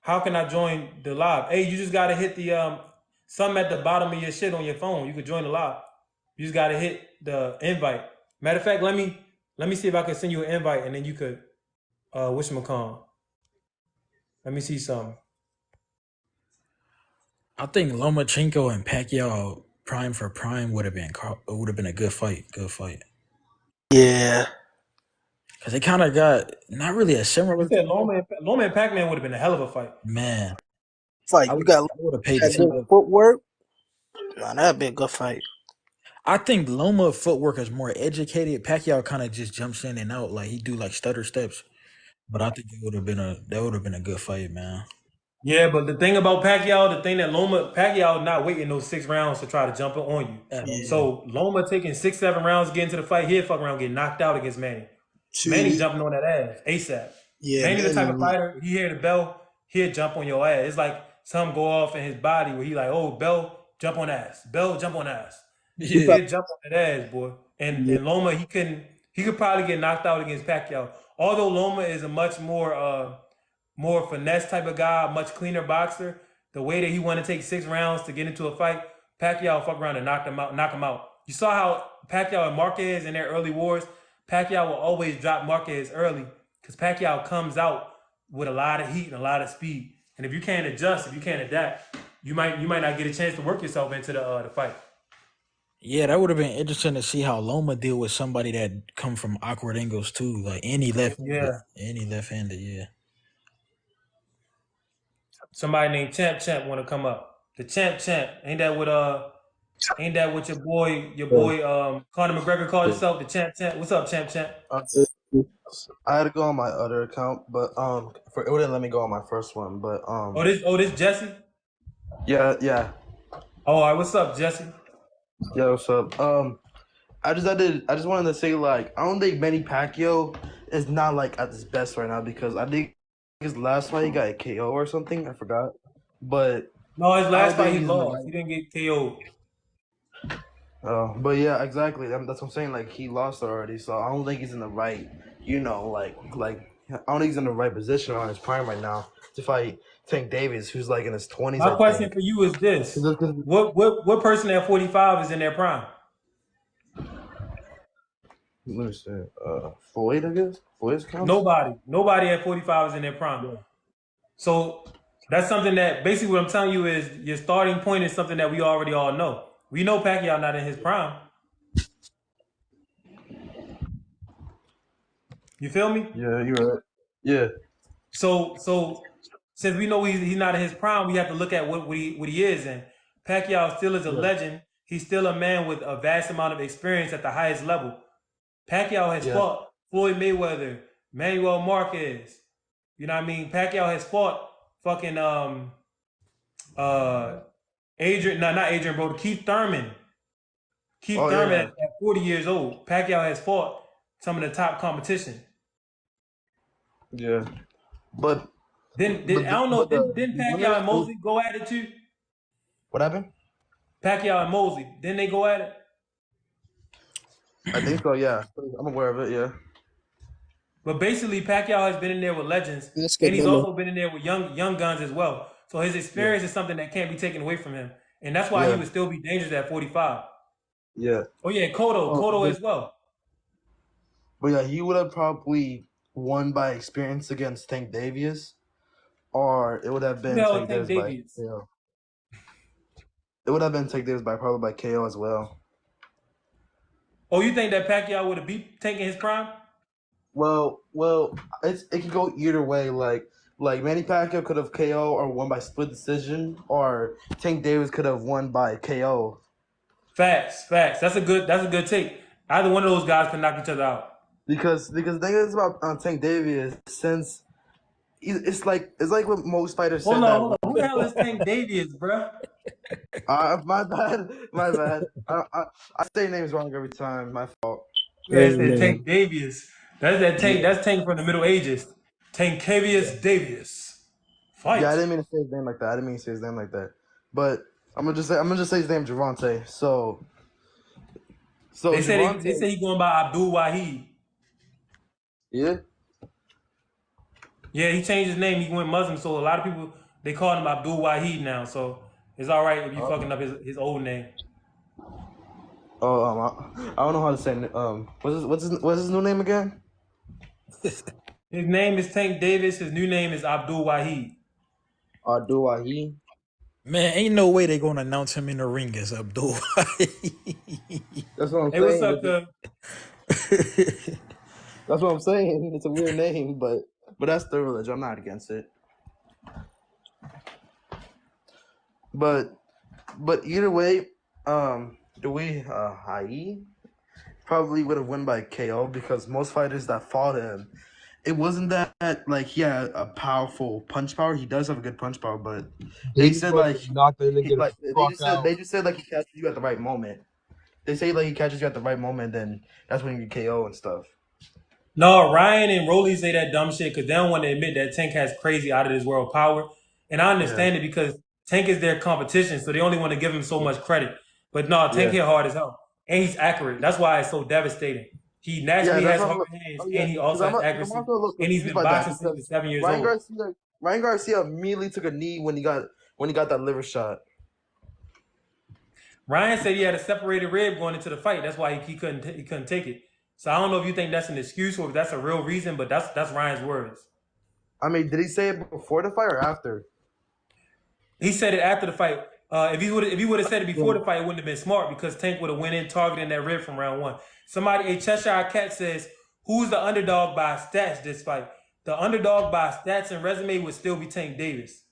How can I join the live? Hey, you just gotta hit the Something at the bottom of your shit on your phone. You could join the live. You just gotta hit the invite. Matter of fact, let me see if I can send you an invite and then you could whatchamacallit. Let me see something. I think Lomachenko and Pacquiao prime for prime would have been a good fight. Good fight. Yeah. Cause they kind of got not really a You similar said Loma and Pac-Man would have been a hell of a fight. man. Fight. You got I would have paid to that see good that. footwork. Nah, that'd be a good fight. I think Loma footwork is more educated. Pacquiao kind of just jumps in and out like he do like stutter steps. But I think that would have been a good fight, man. Yeah, but the thing about Pacquiao, the thing that Pacquiao not waiting those 6 rounds to try to jump on you. At all. Yeah. So Loma taking 6, 7 rounds to get into the fight, he'd fuck around getting knocked out against Manny. Manny Two. jumping on that ass ASAP. Yeah, Manny the type of Manny. fighter, he hear the bell, he'll jump on your ass. It's like something go off in his body where he like, oh, bell, jump on ass. Bell, jump on ass. Yeah. He'll jump on that ass, boy. And Yeah. and Loma, he could probably get knocked out against Pacquiao. Although Loma is a much more finesse type of guy, much cleaner boxer. The way that he want to take 6 rounds to get into a fight, Pacquiao fuck around and knock him out. You saw how Pacquiao and Marquez in their early wars, Pacquiao will always drop Marquez early because Pacquiao comes out with a lot of heat and a lot of speed. And if you can't adjust, if you can't adapt, you might not get a chance to work yourself into the fight. Yeah, that would have been interesting to see how Loma deal with somebody that come from awkward angles too, like any Yeah, left-handed. Yeah, somebody named Champ want to come up. The Champ ain't that what your boy Conor McGregor called himself? The Champ. What's up, Champ? I had to go on my other account, but it wouldn't let me go on my first one. But Oh, this Jesse. yeah. Oh, all right, what's up, Jesse? Yeah, what's up? I just wanted to say like I don't think Manny Pacquiao is not like at his best right now because I think his last fight he got a KO or something. I forgot, but No, his I last don't fight think he he's in the lost. right. He didn't get KO'd. But yeah, exactly. That's what I'm saying. Like he lost already, so I don't think he's in the right. I don't think he's in the right position on his prime right now to fight Tank Davis, who's like in his 20s, My I question think. for you is this: 'Cause- what person at 45 is in their prime? Let me see. Floyd, I guess. Floyd counts. Nobody at 45 is in their prime. Yeah. So that's something that basically what I'm telling you is your starting point is something that we already all know. We know Pacquiao not in his prime. You feel me? Yeah, you're right. Yeah. So since we know he's not in his prime, we have to look at what he is. And Pacquiao still is a Yeah. legend. He's still a man with a vast amount of experience at the highest level. Pacquiao has Yeah. fought Floyd Mayweather, Manuel Marquez. You know what I mean? Pacquiao has fought fucking uh Adrian, no, not Adrian, bro, Keith Thurman. Keith Oh Thurman yeah. at 40 years old. Pacquiao has fought some of the top competition. Yeah. But Then but I the, don't know, but didn't the Pacquiao winners. and Mosley go at it too? What happened? Pacquiao and Mosley, didn't they go at it? I think so. Yeah. I'm aware of it. Yeah. But basically, Pacquiao has been in there with legends, Let's and get he's Dolo. also been in there with young guns as well. So his Yeah. experience is something that can't be taken away from him, and that's why he Yeah. would still be dangerous at 45. Yeah. Oh yeah, Cotto But, as well. but yeah, he would have probably won by experience against Tank Davis, or it would have Who the been hell is Tank Tank Davis by Davies? KO. It would have been Tank Davis by probably by KO as well. Oh, you think that Pacquiao would have beat Tank in his prime? Well, it could go either way. Like Manny Pacquiao could have KO or won by split decision, or Tank Davis could have won by KO. Facts. That's a good take. Either one of those guys can knock each other out. Because the thing is about Tank Davis, since it's like what most fighters Hold said on, that. hold on. Who the hell is Tank Davies, bruh? My bad, my bad. I say names wrong every time. My fault. Yeah, it said Tank Davies. That's that Tank. Yeah, That's Tank from the Middle Ages. Tankavius Davies. yeah. I Fight. didn't mean to say his name like that. I didn't mean to say his name like that. But I'm gonna just say his name, Javante. So They said they Javante, say he going by Abdul Wahid. yeah. Yeah, he changed his name. He went Muslim, so a lot of people they call him Abdul Wahid now. So It's all right if you Oh, fucking up his old name. oh, I don't know how to say. What's his new name again? His name is Tank Davis. His new name is Abdul Wahid. Duahi. Man, ain't no way they gonna announce him in the ring as Abdul. That's what I'm Hey, what's saying. up, cuz? That's what I'm saying. It's a weird name, but that's their religion. I'm not against it. But either way, Dewey Hai probably would have won by KO because most fighters that fought him, it wasn't that like he had a powerful punch power. He does have a good punch power, but they Davis said must like have knocked that he, nigga the like fuck out. they just said like he catches you at the right moment. They say like he catches you at the right moment, then that's when you get KO and stuff. No, Ryan and Rolly say that dumb shit because they don't want to admit that Tank has crazy out of this world power. And I Yeah, understand it because Tank is their competition, so they only want to give him so much credit. But no, Tank yeah, hit hard as hell. And he's accurate. That's why it's so devastating. He yeah. naturally That's has what I'm. hard hands Oh yeah, and he also has because I'm accuracy. also a little And he's confused been by that boxing since he was because 7 years Ryan old. Garcia Ryan Garcia immediately took a knee when he got that liver shot. Ryan said he had a separated rib going into the fight. That's why he couldn't take it. So I don't know if you think that's an excuse or if that's a real reason, but that's Ryan's words. I mean, did he say it before the fight or after? He said it after the fight. If he would have said it before Yeah. the fight, it wouldn't have been smart because Tank would have went in targeting that rib from round one. Somebody, a Cheshire Cat says, "Who's the underdog by stats this fight?" The underdog by stats and resume would still be Tank Davis.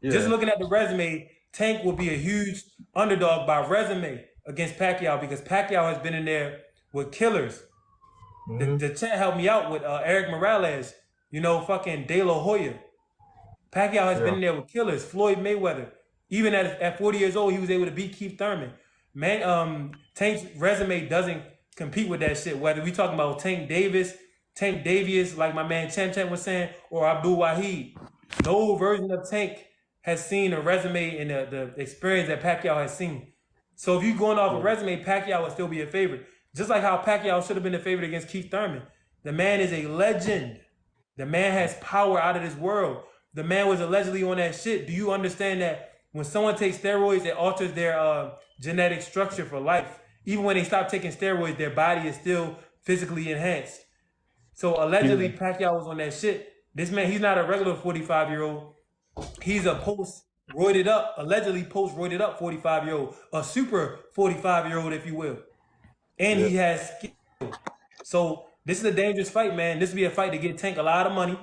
Just Yeah. looking at the resume, Tank will be a huge underdog by resume against Pacquiao because Pacquiao has been in there with killers. The Hmm. chat helped me out with Eric Morales, fucking De La Hoya. Pacquiao has been Yeah. in there with killers. Floyd Mayweather. Even at 40 years old, he was able to beat Keith Thurman. Man, Tank's resume doesn't compete with that shit. Whether we talking about Tank Davies, like my man Chan was saying, or Abdul Wahid. No version of Tank has seen a resume and the experience that Pacquiao has seen. So if you're going off a Yeah. resume, Pacquiao would still be a favorite. Just like how Pacquiao should have been a favorite against Keith Thurman. The man is a legend. The man has power out of this world. The man was allegedly on that shit. Do you understand that when someone takes steroids, it alters their genetic structure for life? Even when they stop taking steroids, their body is still physically enhanced. So allegedly, Yeah. Pacquiao was on that shit. This man, he's not a regular 45-year-old. He's a post roided up, allegedly post roided up 45-year old, a super 45-year old, if you will. And Yeah. he has skill. So this is a dangerous fight, man. This would be a fight to get Tank a lot of money,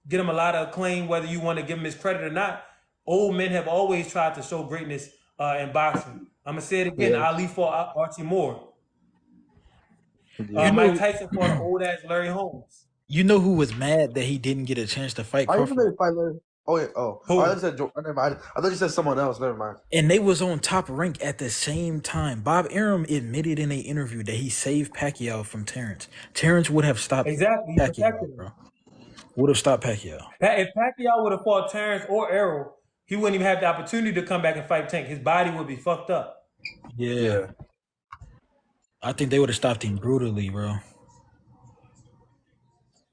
get him a lot of acclaim, whether you want to give him his credit or not. Old men have always tried to show greatness in boxing. I'm gonna say it again. Yeah. Ali fought Archie Moore. You Yeah. Mike know, Tyson fought an old ass Larry Holmes. you know who was mad that he didn't get a chance to fight I even Crawford? did finally. Oh yeah. Oh, I Who? thought you said. Never mind. I thought you said someone else. Never mind. And they was on top rank at the same time. Bob Arum admitted in an interview that he saved Pacquiao from Terrence. Terrence would have stopped Exactly. He Pacquiao, protected him. bro. Would have stopped Pacquiao. If Pacquiao would have fought Terrence or Errol, he wouldn't even have the opportunity to come back and fight Tank. His body would be fucked up. Yeah. Yeah. I think they would have stopped him brutally, bro.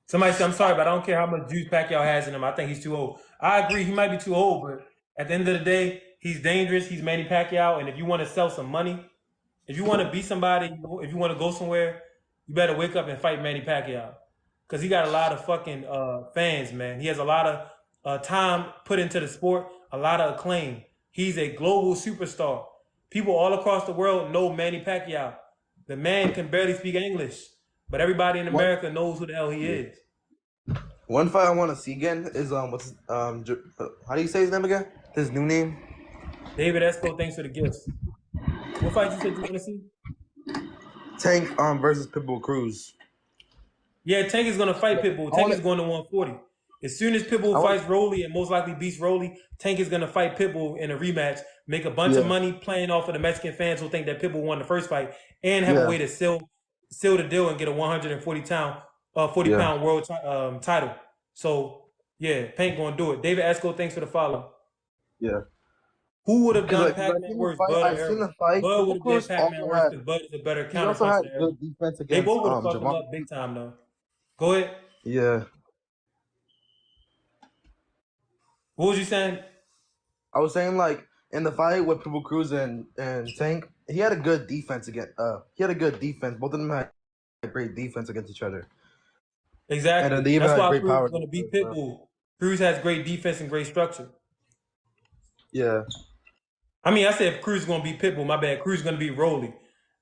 Somebody said, I'm sorry, but I don't care how much juice Pacquiao has in him. I think he's too old. I agree, he might be too old, but at the end of the day, he's dangerous. He's Manny Pacquiao. And if you want to sell some money, if you want to beat somebody, if you want to go somewhere, you better wake up and fight Manny Pacquiao. Because he got a lot of fucking fans, man. He has a lot of time put into the sport, a lot of acclaim. He's a global superstar. People all across the world know Manny Pacquiao. The man can barely speak English, but everybody in What? America knows who the hell he is. One fight I want to see again is how do you say his name again? His new name? David Esco, thanks for the gifts. What fight you said you want to see? Tank versus Pitbull Cruz. Yeah, Tank is going to fight Pitbull. I Tank want is to. going to 140. As soon as I Pitbull want. fights Rolly and most likely beats Rolly, Tank is going to fight Pitbull in a rematch, make a bunch of Yeah. money playing off of the Mexican fans who think that Pitbull won the first fight, and have a Yeah. way to seal the deal and get a 140 pound 40 Yeah. pound world title. So yeah, Tank going to do it. David Esco, thanks for the follow. Yeah. Who would have Because done like, 'cause Pac-Man worse, Bud or I've seen Errol? the fight. Bud would Pitbull have did Cruz Pac-Man also worse had. because Bud is a better He also had counterpuncher than good Errol. defense They against both would have fucked him Javon. up big time though. Go ahead. Yeah. What was you saying? I was saying like in the fight with Purple Cruz and Tank, he had a good defense against. He had a good defense. Both of them had great defense against each other, and then Exactly. they even That's had why great Cruz power is going to defense beat as well. Pitbull. Cruz has great defense and great structure. Yeah. I mean, I said Cruz is going to beat Pitbull. My bad. Cruz is going to beat Rolly.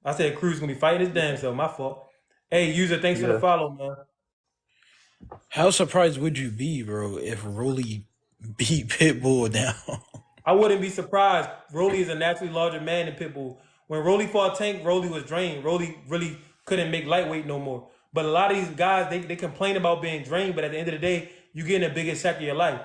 I said Cruz is going to be fighting his damn self. My fault. Hey, user, thanks for the Yeah. follow, man. How surprised would you be, bro, if Rolly beat Pitbull down? I wouldn't be surprised. Rolly is a naturally larger man than Pitbull. When Rolly fought Tank, Rolly was drained. Rolly really couldn't make lightweight no more. But a lot of these guys, they complain about being drained, but at the end of the day, you're getting the biggest check of your life.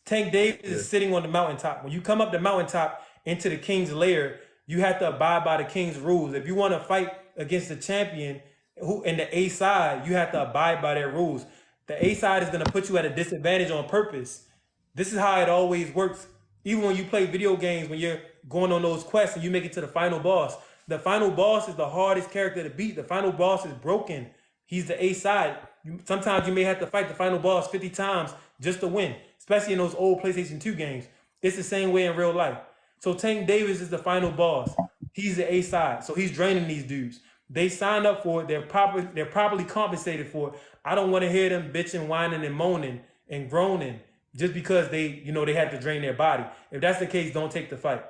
Tank Davis Yeah. is sitting on the mountaintop. When you come up the mountaintop into the king's lair, you have to abide by the king's rules. If you want to fight against the champion who in the A side, you have to abide by their rules. The A side is going to put you at a disadvantage on purpose. This is how it always works. Even when you play video games, when you're going on those quests and you make it to the final boss is the hardest character to beat. The final boss is broken. He's the A side. Sometimes you may have to fight the final boss 50 times just to win, especially in those old PlayStation 2 games. It's the same way in real life. So Tank Davis is the final boss. He's the A side. So he's draining these dudes. They signed up for it. They're properly compensated for it. I don't want to hear them bitching, whining, and moaning and groaning just because they had to drain their body. If that's the case, don't take the fight.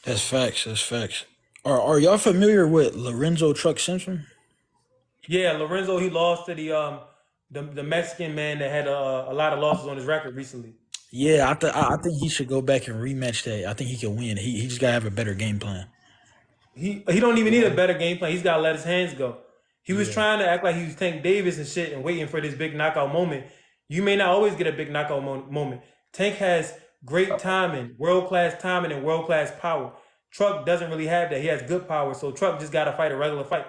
That's facts. That's facts. Are y'all familiar with Lorenzo Truck Simpson? Yeah, Lorenzo, he lost to the Mexican man that had a lot of losses on his record recently. Yeah, I think he should go back and rematch that. I think he can win. He just gotta have a better game plan. He don't even need a better game plan. He's got to let his hands go. He was Yeah. trying to act like he was Tank Davis and shit and waiting for this big knockout moment. You may not always get a big knockout moment. Tank has great timing, world-class timing, and world-class power. Truck doesn't really have that. He has good power, so Truck just got to fight a regular fight.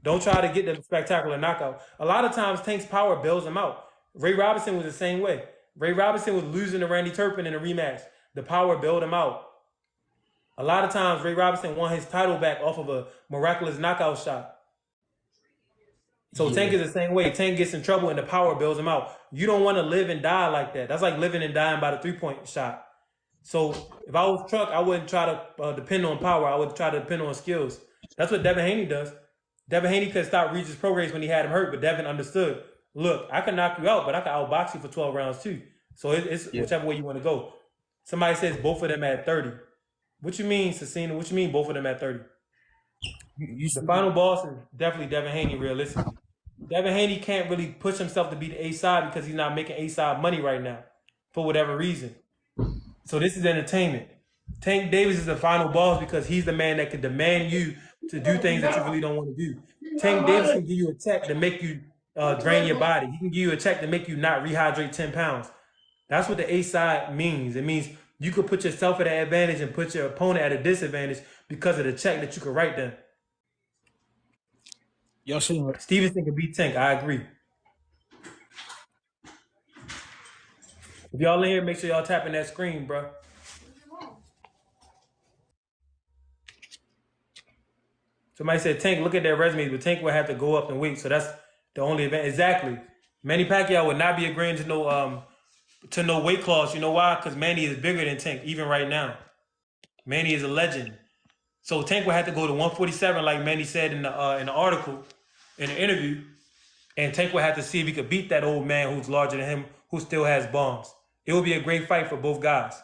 Don't try to get the spectacular knockout. A lot of times, Tank's power bails him out. Ray Robinson was the same way. Ray Robinson was losing to Randy Turpin in a rematch. The power bailed him out. A lot of times, Ray Robinson won his title back off of a miraculous knockout shot. So Tank Yeah. is the same way. Tank gets in trouble and the power bails him out. You don't want to live and die like that. That's like living and dying by the 3-point shot. So if I was Truck, I wouldn't try to depend on power. I would try to depend on skills. That's what Devin Haney does. Devin Haney could stop Regis Prograis when he had him hurt, but Devin understood. Look, I can knock you out, but I can outbox you for 12 rounds too. So it's Yeah. whichever way you want to go. Somebody says both of them at 30. What you mean, Cecina? What you mean both of them at 30? You The see- final boss is definitely Devin Haney, realistically. Devin Haney can't really push himself to be the A side because he's not making A side money right now for whatever reason. So this is entertainment. Tank Davis is the final boss because he's the man that can demand you to do things that you really don't want to do. Tank Davis can give you a check to make you drain your body. He can give you a check to make you not rehydrate 10 pounds. That's what the A side means. It means you could put yourself at an advantage and put your opponent at a disadvantage because of the check that you could write them. y'all seen Stevenson can beat Tank. I agree. If y'all in here, make sure y'all tapping that screen, bro. Somebody said Tank, look at their resumes, but Tank would have to go up and wait. So that's the only event. Exactly. Manny Pacquiao would not be agreeing to no weight class. You know why? Because Manny is bigger than Tank, even right now. Manny is a legend. So Tank would have to go to 147, like Manny said in the article, in the interview. And Tank would have to see if he could beat that old man who's larger than him, who still has bombs. It would be a great fight for both guys.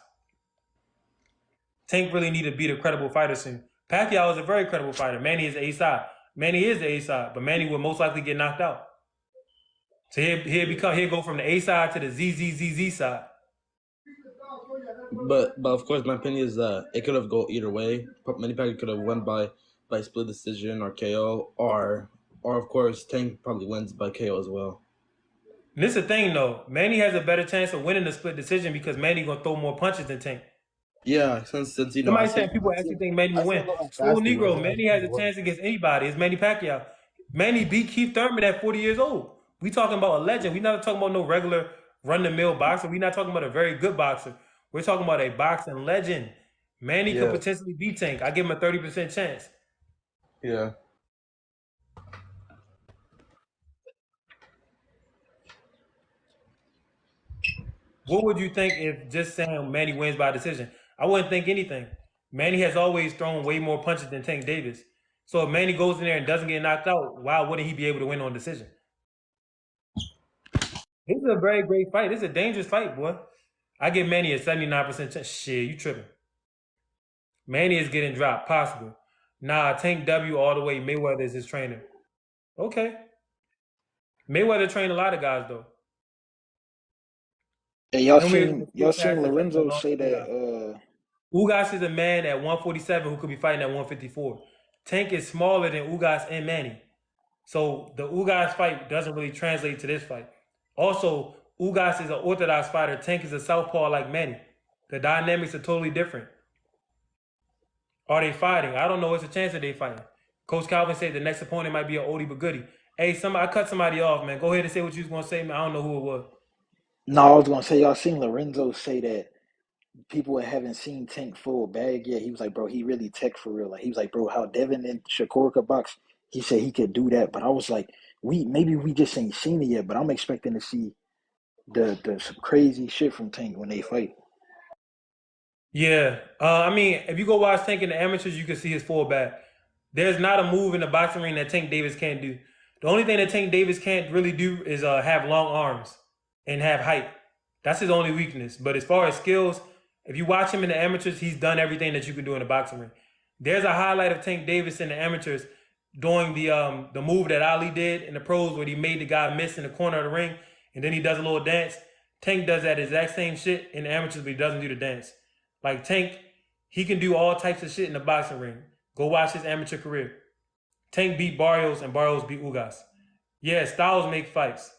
Tank really need to beat a credible fighter soon. Pacquiao is a very credible fighter. Manny is the A side. Manny is the A side, but Manny will most likely get knocked out. So he'll go from the A side to the ZZZZ side. But of course, my opinion is that it could have go either way. Manny Pacquiao could have won by split decision or KO, or of course Tank probably wins by KO as well. And this is the thing though. Manny has a better chance of winning the split decision because Manny gonna throw more punches than Tank. Yeah, since you know, Somebody saying people actually think Manny will win. Slow Negro, Manny has a chance against anybody. It's Manny Pacquiao. Manny beat Keith Thurman at 40 years old. We talking about a legend. We not talking about no regular run-the-mill boxer. We not talking about a very good boxer. We're talking about a boxing legend. Manny could potentially beat Tank. I give him a 30% chance. Yeah. What would you think if just saying Manny wins by decision? I wouldn't think anything. Manny has always thrown way more punches than Tank Davis. So if Manny goes in there and doesn't get knocked out, why wouldn't he be able to win on decision? This is a very great fight. This is a dangerous fight, boy. I give Manny a 79% chance. Shit, you tripping. Manny is getting dropped, possible. Nah, Tank W all the way. Mayweather is his trainer. Okay. Mayweather trained a lot of guys, though. And And we y'all still seen past the fact that Lorenzo lost say to Ugas. that Ugas is a man at 147 who could be fighting at 154. Tank is smaller than Ugas and Manny. So the Ugas fight doesn't really translate to this fight. Also, Ugas is an orthodox fighter. Tank is a southpaw like Manny. The dynamics are totally different. Are they fighting? I don't know. It's a chance that they fighting. Coach Calvin said the next opponent might be an oldie but goodie. Hey, I cut somebody off, man. Go ahead and say what you was gonna say, man. I don't know who it was. no, I was gonna say y'all seen Lorenzo say that people haven't seen Tank full bag yet. He was like, bro, he really tech for real. Like he was like, bro, how Devin and Shakur could box. He said he could do that, but I was like, we just ain't seen it yet. But I'm expecting to see the some crazy shit from Tank when they fight. Yeah. I mean, if you go watch Tank in the amateurs, you can see his full back. There's not a move in the boxing ring that Tank Davis can't do. The only thing that Tank Davis can't really do is have long arms and have height. That's his only weakness. But as far as skills, if you watch him in the amateurs, he's done everything that you can do in the boxing ring. There's a highlight of Tank Davis in the amateurs doing the move that Ali did in the pros where he made the guy miss in the corner of the ring and then he does a little dance. Tank does that exact same shit in the amateurs, but he doesn't do the dance. Like Tank, he can do all types of shit in the boxing ring. Go watch his amateur career. Tank beat Barrios and Barrios beat Ugas. Yeah, styles make fights.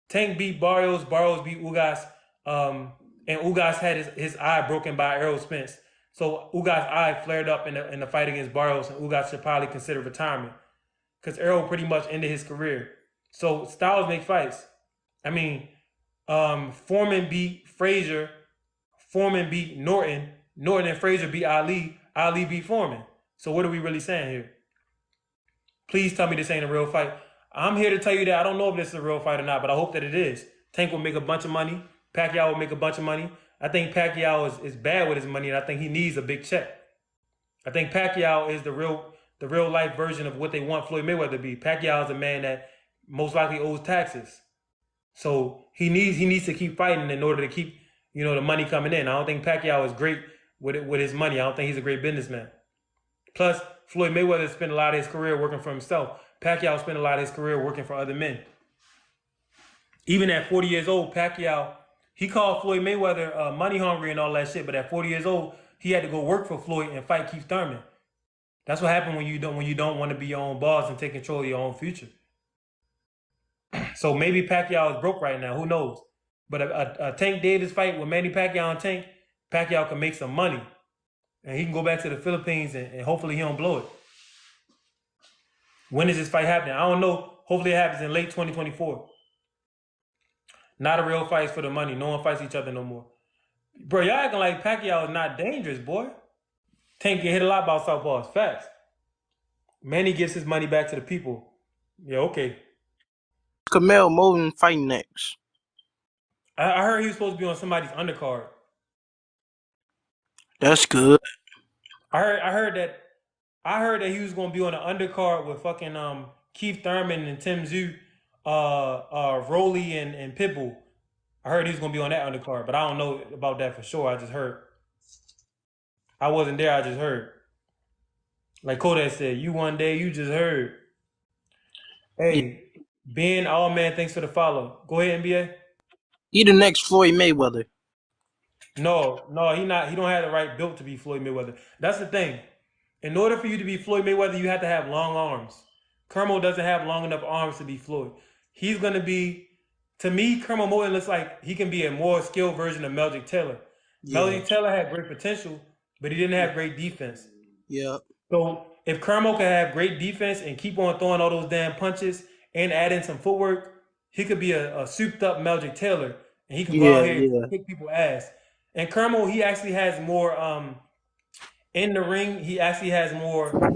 Tank beat Barrios, Barrios beat Ugas, and Ugas had his eye broken by Errol Spence. So Ugas' eye flared up in the fight against Barrios, and Ugas should probably consider retirement because Errol pretty much ended his career. So styles make fights. I mean, Foreman beat Frazier, Foreman beat Norton, Norton and Frazier beat Ali, Ali beat Foreman. So what are we really saying here? Please tell me this ain't a real fight. I'm here to tell you that I don't know if this is a real fight or not, but I hope that it is. Tank will make a bunch of money. Pacquiao will make a bunch of money. I think Pacquiao is bad with his money, and I think he needs a big check. I think Pacquiao is the real life version of what they want Floyd Mayweather to be. Pacquiao is a man that most likely owes taxes. So he needs to keep fighting in order to keep, the money coming in. I don't think Pacquiao is great with his money. I don't think he's a great businessman. Plus, Floyd Mayweather spent a lot of his career working for himself. Pacquiao spent a lot of his career working for other men. Even at 40 years old, Pacquiao, he called Floyd Mayweather money hungry and all that shit, but at 40 years old, he had to go work for Floyd and fight Keith Thurman. That's what happened when you don't want to be your own boss and take control of your own future. So maybe Pacquiao is broke right now. Who knows? But a Tank Davis fight with Manny Pacquiao and Tank, Pacquiao can make some money. And he can go back to the Philippines and hopefully he don't blow it. When is this fight happening? I don't know. Hopefully it happens in late 2024. Not a real fight for the money. No one fights each other no more. Bro, y'all acting like Pacquiao is not dangerous, boy. Tank get hit a lot by southpaws. Facts. Manny gives his money back to the people. Yeah, okay. Kamel Moden fight next. I heard he was supposed to be on somebody's undercard. That's good. I heard that he was gonna be on the undercard with fucking Keith Thurman and Tim Tszyu, Rolly and Pitbull. I heard he was gonna be on that undercard, but I don't know about that for sure. I just heard. I wasn't there. I just heard. Like Kodak said, "You one day, you just heard." Hey, Ben, all man, thanks for the follow. Go ahead, NBA. He the next Floyd Mayweather. No, he not. He don't have the right build to be Floyd Mayweather. That's the thing. In order for you to be Floyd Mayweather, you have to have long arms. Kermel doesn't have long enough arms to be Floyd. He's gonna be, to me, Kermel Moten looks like he can be a more skilled version of Meldrick Taylor. Yeah. Meldrick Taylor had great potential, but he didn't have great defense. Yeah. So if Kermel can have great defense and keep on throwing all those damn punches and add in some footwork, he could be a souped up Meldrick Taylor, and he can go out here and kick people's ass. And Kermel, he actually has more in the ring. He actually has more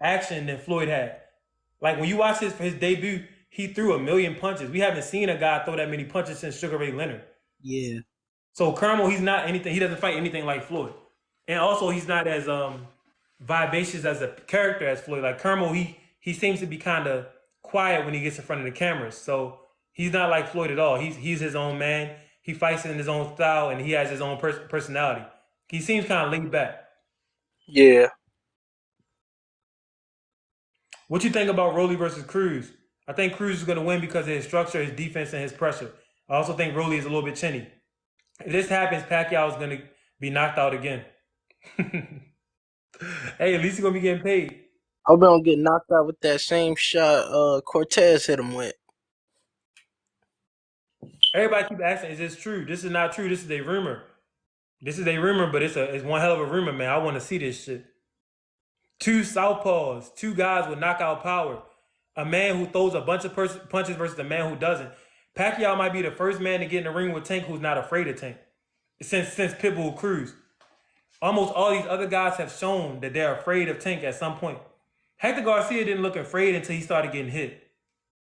action than Floyd had. Like when you watch his debut, he threw 1,000,000 punches. We haven't seen a guy throw that many punches since Sugar Ray Leonard. Yeah. So Kermel, he's not anything. He doesn't fight anything like Floyd. And also, he's not as vivacious as a character as Floyd. Like Kermel, he seems to be kind of quiet when he gets in front of the cameras. So he's not like Floyd at all. He's his own man. He fights in his own style, and he has his own personality. He seems kind of laid back. Yeah. What you think about Rolly versus Cruz? I think Cruz is going to win because of his structure, his defense, and his pressure. I also think Rolly is a little bit chinny. If this happens, Pacquiao is going to be knocked out again. Hey, at least he's going to be getting paid. I hope he don't get knocked out with that same shot Cortez hit him with. Everybody keep asking, is this true? This is not true. This is a rumor. This is a rumor, but it's one hell of a rumor, man. I want to see this shit. Two southpaws, two guys with knockout power. A man who throws a bunch of punches versus a man who doesn't. Pacquiao might be the first man to get in the ring with Tank who's not afraid of Tank. Since Pitbull Cruz. Almost all these other guys have shown that they're afraid of Tank at some point. Hector Garcia didn't look afraid until he started getting hit.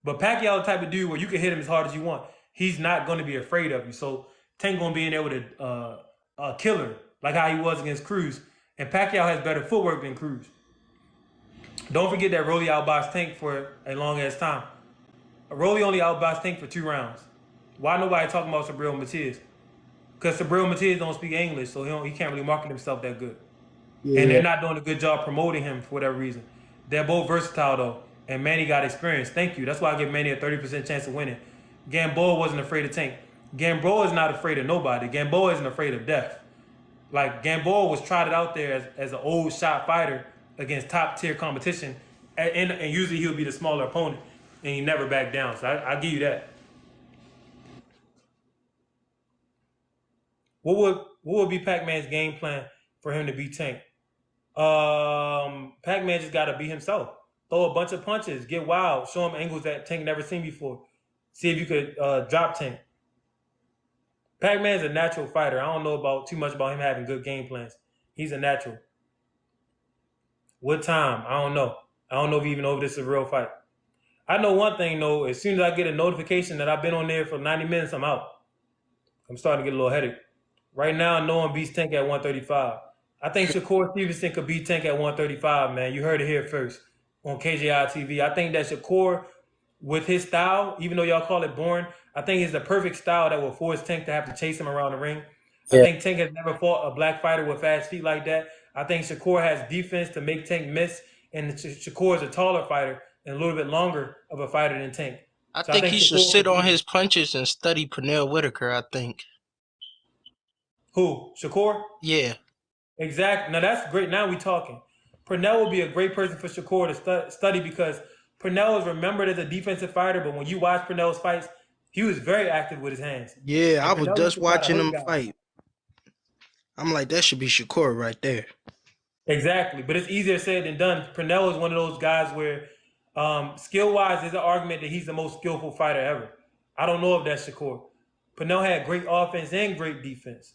But Pacquiao the type of dude where you can hit him as hard as you want. He's not going to be afraid of you. So Tank going to be in there with a killer, like how he was against Cruz. And Pacquiao has better footwork than Cruz. Don't forget that Rolly outboxed Tank for a long ass time. Rolly only outboxed Tank for 2 rounds. Why nobody talking about Sabril Matias? Because Sabril Matias don't speak English, so he can't really market himself that good. Yeah. And they're not doing a good job promoting him for whatever reason. They're both versatile though, and Manny got experience. Thank you. That's why I give Manny a 30% chance of winning. Gamboa wasn't afraid of Tank. Gamboa is not afraid of nobody. Gamboa isn't afraid of death. Like Gamboa was trotted out there as an old shot fighter against top tier competition, and usually he'll be the smaller opponent, and he never backed down. So I give you that. What would be Pac-Man's game plan for him to beat Tank? Pac-Man just gotta be himself. Throw a bunch of punches, get wild, show him angles that Tank never seen before. See if you could drop Tank. Pac-Man's a natural fighter. I don't know too much about him having good game plans. He's a natural. What time? I don't know. I don't know if you even know if this is a real fight. I know one thing though, as soon as I get a notification that I've been on there for 90 minutes, I'm out. I'm starting to get a little headache. Right now, no one beats Tank at 135. I think Shakur Stevenson could beat Tank at 135, man. You heard it here first on KJITV. I think that Shakur, with his style, even though y'all call it boring, I think it's the perfect style that will force Tank to have to chase him around the ring. I Yeah. think Tank has never fought a black fighter with fast feet like that. I think Shakur has defense to make Tank miss, and Shakur is a taller fighter and a little bit longer of a fighter than Tank. I So I think think he should Shakur sit could on beat his punches and study Pernell Whitaker, I think. who? Shakur? Yeah. Exactly. Now that's great. Now we talking. Purnell would be a great person for Shakur to study because Purnell is remembered as a defensive fighter, but when you watch Purnell's fights, he was very active with his hands. Yeah, And I was Purnell used just to try to watching hurt him guys. fight. I'm like, that should be Shakur right there. Exactly. But it's easier said than done. Purnell is one of those guys where skill-wise, there's an argument that he's the most skillful fighter ever. I don't know if that's Shakur. Purnell had great offense and great defense.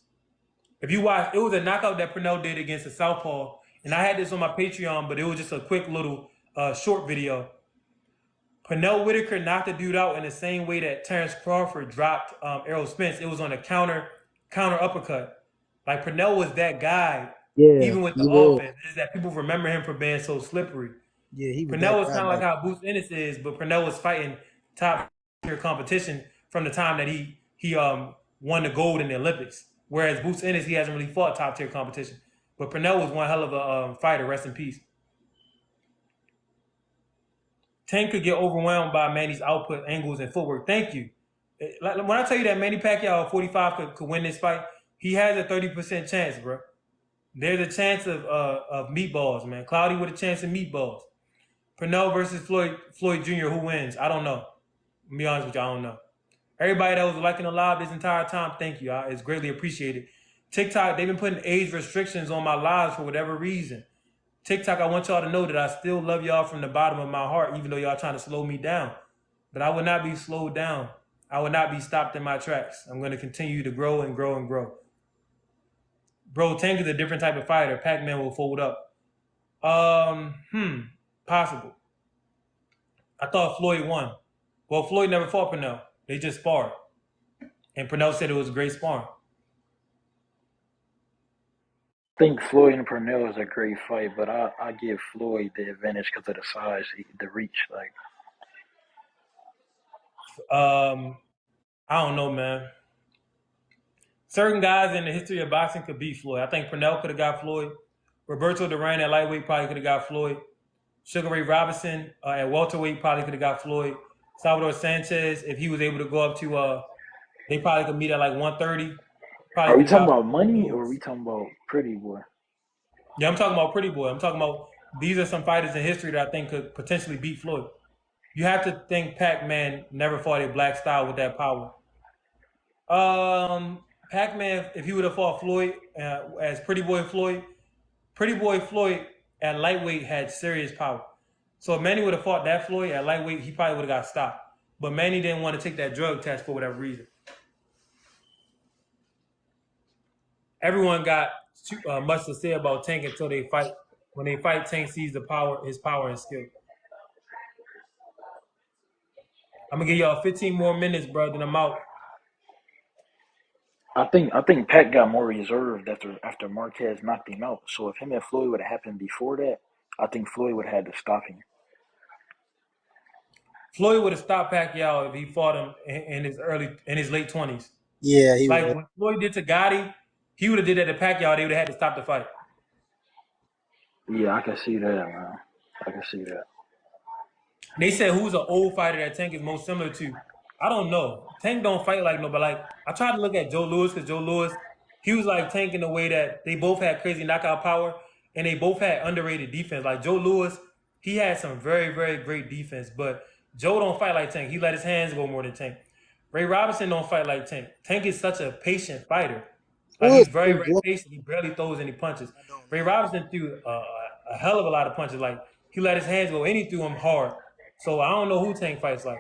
If you watch, it was a knockout that Purnell did against a southpaw, and I had this on my Patreon, but it was just a quick little short video. Pernell Whitaker knocked the dude out in the same way that Terrence Crawford dropped Errol Spence. It was on a counter uppercut. Like Pernell was that guy, Yeah, even with he the was. offense. Is that people remember him for being so slippery. Yeah, he was Pernell that was guy kind of like back. how Boots Ennis is, but Pernell was fighting top tier competition from the time that he won the gold in the Olympics. Whereas Boots Ennis, he hasn't really fought top tier competition. But Pernell was one hell of a fighter. Rest in peace. Tank could get overwhelmed by Manny's output, angles, and footwork. Thank you. Like, when I tell you that Manny Pacquiao at 45 could win this fight, he has a 30% chance, bro. There's a chance of meatballs, man. Cloudy with a chance of meatballs. Pernell versus Floyd Jr. Who wins? I don't know. To be honest with you, I don't know. Everybody that was liking the live this entire time, thank you. It's greatly appreciated. TikTok, they've been putting age restrictions on my lives for whatever reason. TikTok, I want y'all to know that I still love y'all from the bottom of my heart, even though y'all trying to slow me down. But I will not be slowed down. I will not be stopped in my tracks. I'm going to continue to grow and grow and grow. Bro, Tank is a different type of fighter. Pac-Man will fold up. Possible. I thought Floyd won. Well, Floyd never fought Pernell. They just sparred. And Pernell said it was great sparring. I think Floyd and Purnell is a great fight, but I give Floyd the advantage because of the size, the reach. Like I don't know, man. Certain guys in the history of boxing could beat Floyd. I think Purnell could have got Floyd. Roberto Duran at lightweight probably could have got Floyd. Sugar Ray Robinson at welterweight probably could have got Floyd. Salvador Sanchez, if he was able to go up to, they probably could meet at like 130. Probably are we could have talking got about Floyd money or are Lewis. we talking about Pretty Boy? Yeah, I'm talking about Pretty Boy. I'm talking about these are some fighters in history that I think could potentially beat Floyd. You have to think Pac-Man never fought a black style with that power. Pac-Man, if he would have fought Floyd as Pretty Boy Floyd at lightweight had serious power. So if Manny would have fought that Floyd at lightweight, he probably would have got stopped. But Manny didn't want to take that drug test for whatever reason. Everyone got much to say about Tank until they fight. When they fight, Tank sees his power and skill. I'm gonna give y'all 15 more minutes, bro. Then I'm out. I think Pat got more reserved after Marquez knocked him out. So if him and Floyd would have happened before that, I think Floyd would have had to stop him. Floyd would have stopped Pacquiao if he fought him in his late 20s. Yeah, he Like would. when Floyd did to Gotti, he would have did that to Pacquiao. They would have had to stop the fight. Yeah, I can see that, man. I can see that. They said who's an old fighter that Tank is most similar to. I don't know. Tank don't fight like nobody. Like I tried to look at Joe Louis because Joe Louis, he was like Tank in the way that they both had crazy knockout power and they both had underrated defense. Like Joe Louis, he had some very very great defense, but Joe don't fight like Tank. He let his hands go more than Tank. Ray Robinson don't fight like Tank. Tank is such a patient fighter. Like Good. he's very very patient. He barely throws any punches. Ray Robinson threw a hell of a lot of punches. Like he let his hands go and he threw them hard. So I don't know who Tank fights like.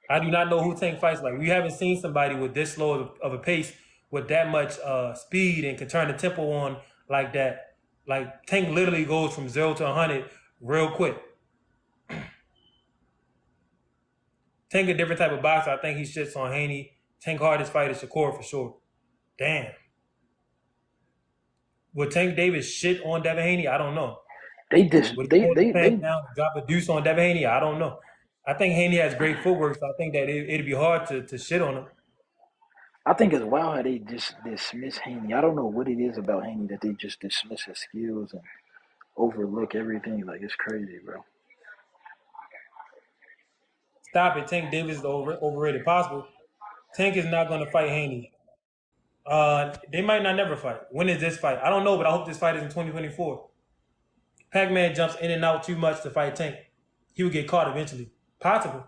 I do not know who Tank fights like. We haven't seen somebody with this slow of a pace, with that much speed, and can turn the tempo on like that. Like Tank literally goes from 0 to 100 real quick. Tank a different type of boxer. I think he shits on Haney. Tank hardest fight is Shakur for sure. Damn. Would Tank Davis shit on Devin Haney? I don't know. They just Would he they hold the they pen they down and drop a deuce on Devin Haney? I don't know. I think Haney has great footwork, so I think that it'd be hard to shit on him. I think it's wild how they just dismiss Haney. I don't know what it is about Haney that they just dismiss his skills and overlook everything. Like it's crazy, bro. Stop it. Tank Davis is overrated. Possible. Tank is not going to fight Haney. They might not never fight. When is this fight? I don't know, but I hope this fight is in 2024. Pac-Man jumps in and out too much to fight Tank. He would get caught eventually. Possible.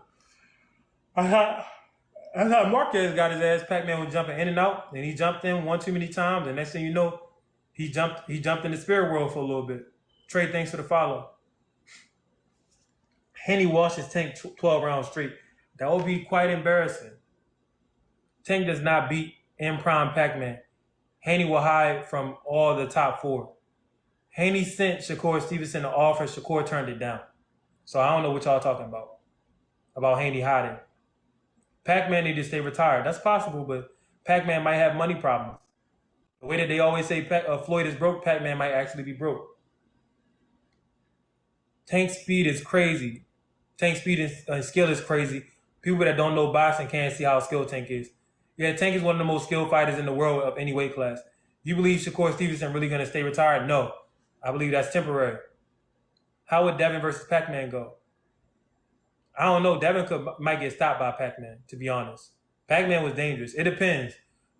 I thought Marquez got his ass. Pac-Man was jumping in and out, and he jumped in one too many times. And next thing you know, he jumped in the spirit world for a little bit. Trade thanks for the follow. Haney washes Tank 12 rounds straight. That would be quite embarrassing. Tank does not beat in prime Pac-Man. Haney will hide from all the top four. Haney sent Shakur Stevenson an offer. Shakur turned it down. So I don't know what y'all talking about Haney hiding. Pac-Man need to stay retired. That's possible, but Pac-Man might have money problems. The way that they always say Floyd is broke, Pac-Man might actually be broke. Tank's speed is crazy. Tank's speed and skill is crazy. People that don't know boxing can't see how skilled Tank is. Yeah, Tank is one of the most skilled fighters in the world of any weight class. You believe Shakur Stevenson really going to stay retired? No. I believe that's temporary. How would Devin versus Pac-Man go? I don't know. Devin might get stopped by Pac-Man, to be honest. Pac-Man was dangerous. It depends.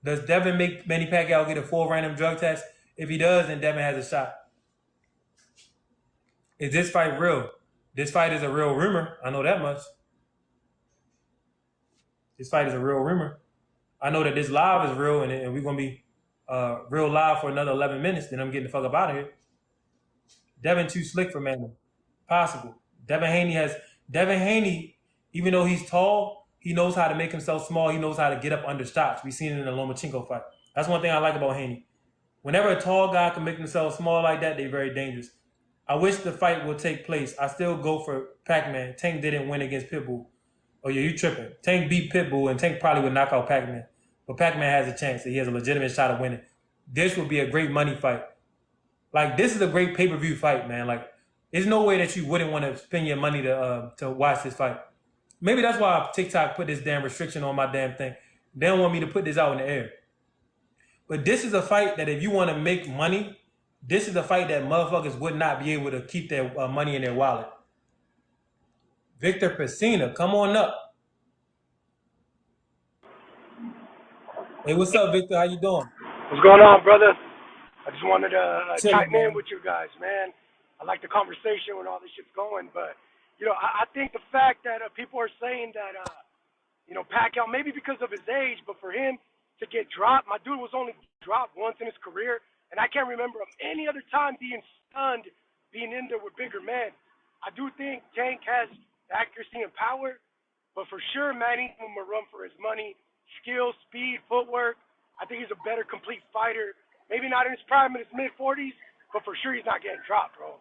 Does Devin make Manny Pacquiao get a full random drug test? If he does, then Devin has a shot. Is this fight real? This fight is a real rumor. I know that much. This fight is a real rumor. I know that this live is real, and we're going to be real live for another 11 minutes. Then I'm getting the fuck up out of here. Devin too slick for Manny. Possible. Devin Haney, even though he's tall, he knows how to make himself small. He knows how to get up under shots. We've seen it in the Lomachenko fight. That's one thing I like about Haney. Whenever a tall guy can make himself small like that, they're very dangerous. I wish the fight would take place. I still go for Pac-Man. Tank didn't win against Pitbull. Oh, yeah, you tripping. Tank beat Pitbull, and Tank probably would knock out Pac-Man. But Pac-Man has a chance. He has a legitimate shot of winning. this would be a great money fight. Like this is a great pay-per-view fight, man. Like there's no way that you wouldn't want to spend your money to watch this fight. Maybe that's why TikTok put this damn restriction on my damn thing. They don't want me to put this out in the air. But this is a fight that if you want to make money, this is a fight that motherfuckers would not be able to keep their money in their wallet. Victor Pesina, come on up. Hey, what's up, Victor? How you doing? What's going on, brother? I just wanted to Chilling, chime in man. with you guys, man. I like the conversation when all this shit's going, but I think the fact that people are saying that Pacquiao, maybe because of his age, but for him to get dropped, my dude was only dropped once in his career, and I can't remember him any other time being stunned, being in there with bigger men. I do think Tank has the accuracy and power, but for sure, Manny will run for his money, skill, speed, footwork. I think he's a better complete fighter. Maybe not in his prime in his mid-40s, but for sure he's not getting dropped, bro.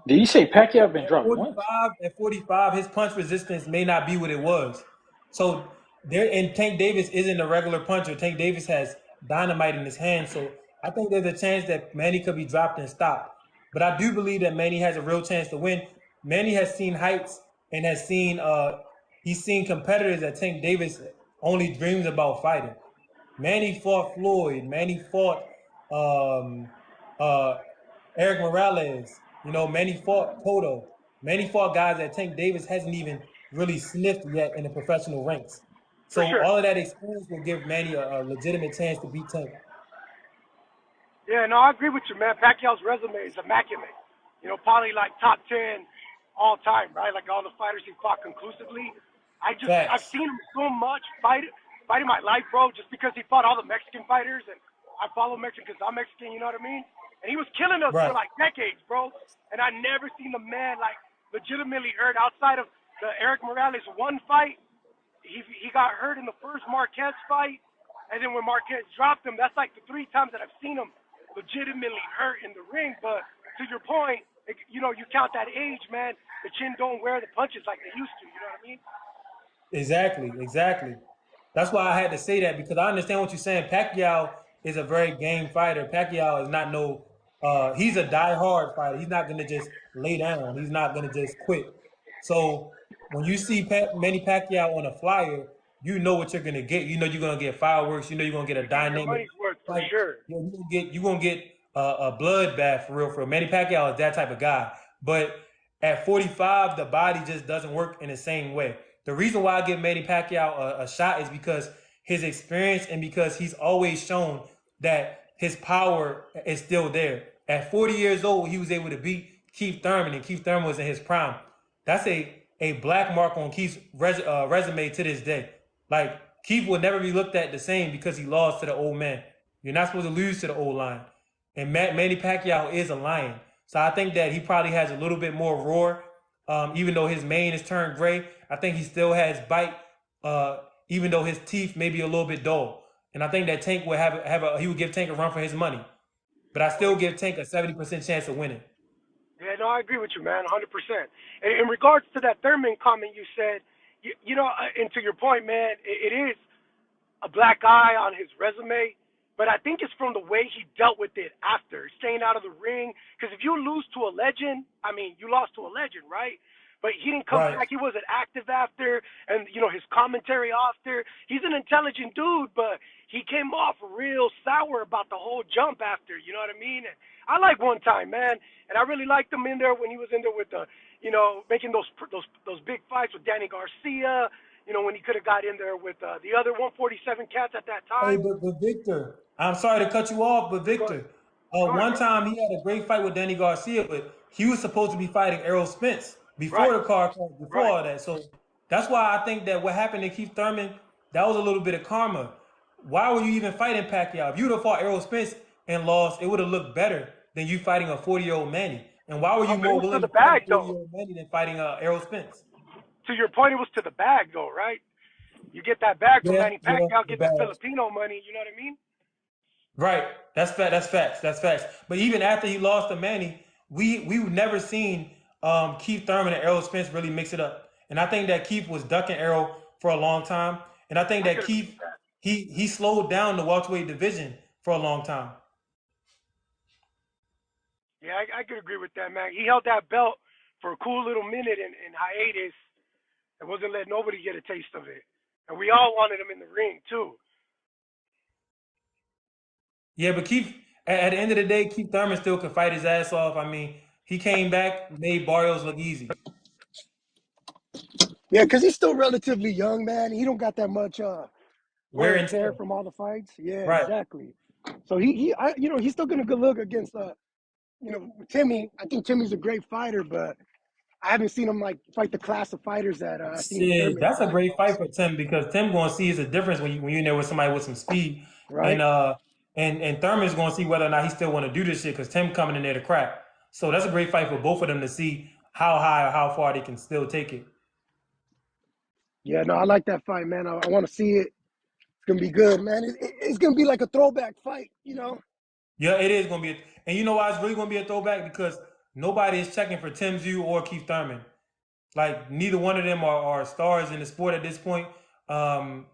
Did you say Pacquiao been dropped once? At 45, his punch resistance may not be what it was. So and Tank Davis isn't a regular puncher. Tank Davis has dynamite in his hand. So I think there's a chance that Manny could be dropped and stopped. But I do believe that Manny has a real chance to win. Manny has seen heights and has seen he's seen competitors that Tank Davis only dreams about fighting. Manny fought Floyd. Manny fought um, uh, Eric Morales. Manny fought Cotto. Manny fought guys that Tank Davis hasn't even really sniffed yet in the professional ranks. For So sure. all of that experience will give Manny a legitimate chance to beat Tank. Yeah, no, I agree with you, man. Pacquiao's resume is immaculate. Probably like top 10 all time, right? Like all the fighters he fought conclusively. I've Facts. seen him so much fighting my life, bro, just because he fought all the Mexican fighters, and I follow Mexican because I'm Mexican, you know what I mean? And he was killing us for Right. like decades, bro. And I never seen the man like legitimately hurt outside of the Eric Morales one fight. He got hurt in the first Marquez fight, and then when Marquez dropped him, that's like the 3 times that I've seen him legitimately hurt in the ring. But to your point, you count that age, man. The chin don't wear the punches like they used to. You know what I mean? Exactly. That's why I had to say that because I understand what you're saying. Pacquiao is a very game fighter. Pacquiao is not he's a die-hard fighter. He's not gonna just lay down. He's not gonna just quit. So when you see Manny Pacquiao on a flyer, you know what you're gonna get. You know you're gonna get fireworks. You know you're gonna get a You're getting your dynamic money's worth for fight. sure. You're gonna get a bloodbath for real. For real. Manny Pacquiao is that type of guy. But at 45, the body just doesn't work in the same way. The reason why I give Manny Pacquiao a shot is because his experience and because he's always shown that his power is still there. At 40 years old, he was able to beat Keith Thurman, and Keith Thurman was in his prime. That's a black mark on Keith's resume to this day. Like, Keith will never be looked at the same because he lost to the old man. You're not supposed to lose to the old lion. And Manny Pacquiao is a lion. So I think that he probably has a little bit more roar. Even though his mane is turned gray, I think he still has bite. Even though his teeth may be a little bit dull, and I think that Tank would he would give Tank a run for his money. But I still give Tank a 70% chance of winning. Yeah, no, I agree with you, man, 100%. And in regards to that Thurman comment you said, and to your point, man, it is a black eye on his resume, but I think it's from the way he dealt with it after, staying out of the ring. Because if you lose to a legend, I mean, you lost to a legend, right? But he didn't come Right. back. He wasn't active after, and his commentary after. He's an intelligent dude, but he came off real sour about the whole jump after. You know what I mean? And I like One Time, man, and I really liked him in there when he was in there with the, making those big fights with Danny Garcia. When he could have got in there with the other 147 cats at that Hey, time. but Victor, I'm sorry to cut you off, but Go ahead, Victor, go ahead, one bro. time he had a great fight with Danny Garcia, but he was supposed to be fighting Errol Spence Right, before the card, before right. all that. So that's why I think that what happened to Keith Thurman, that was a little bit of karma. Why were you even fighting Pacquiao? If you would have fought Errol Spence and lost, it would have looked better than you fighting a 40-year-old Manny. And why were you But it more was to willing the to fight a bag, though. 40-year-old Manny than fighting Errol Spence? To your point, it was to the bag, though, right? You get that bag from Yeah, Manny yeah, Pacquiao, the get that bad. Filipino money. You know what I mean? Right. That's fact. That's facts. That's facts. But even after he lost to Manny, we've never seen Keith Thurman and Errol Spence really mix it up. And I think that Keith was ducking Errol for a long time. And I think I that could agree Keith with that. he slowed down the welterweight division for a long time. Yeah, I could agree with that, man. He held that belt for a cool little minute in hiatus and wasn't letting nobody get a taste of it. And we all wanted him in the ring too. Yeah, but Keith, at the end of the day, Keith Thurman still could fight his ass off. I mean, he came back, made Barrios look easy. Yeah, because he's still relatively young, man. He don't got that much wear Wear and and tear tear. from all the fights. Yeah, Right. exactly. So he's still gonna good look against Timmy. I think Timmy's a great fighter, but I haven't seen him like fight the class of fighters that I've seen Shit, Thurman that's a fight. great fight for Tim because Tim gonna see is a difference when you're in there with somebody with some speed, and Right? uh and Thurman's gonna see whether or not he still want to do this shit because Tim coming in there to crack. So that's a great fight for both of them to see how high or how far they can still take it. Yeah, no, I like that fight, man. I want to see it. It's gonna be good, man. It's gonna be like a throwback fight, you know? Yeah, it is gonna be, and you know why it's really gonna be a throwback because nobody is checking for Tim Zhu or Keith Thurman. Like neither one of them are stars in the sport at this point. Um,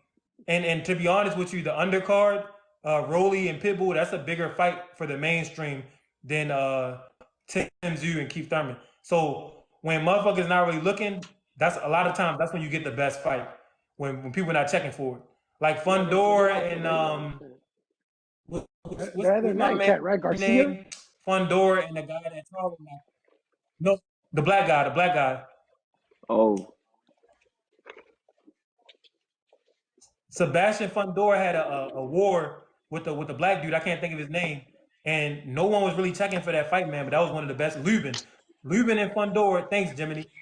and to be honest with you, the undercard, Rolly and Pitbull, that's a bigger fight for the mainstream than Tim Zhu and Keith Thurman. So when motherfuckers not really looking, that's a lot of times that's when you get the best fight when people not checking for it. Like Yeah, they're Fundora off the and radar. That's it. what's The other my night, cat, man right? Garcia. name? Fundora and the guy that talking about no, the black guy. Oh, Sebastian Fundora had a war with the black dude. I can't think of his name, and no one was really checking for that fight, man. But that was one of the best. Lubin and Fundora. Thanks,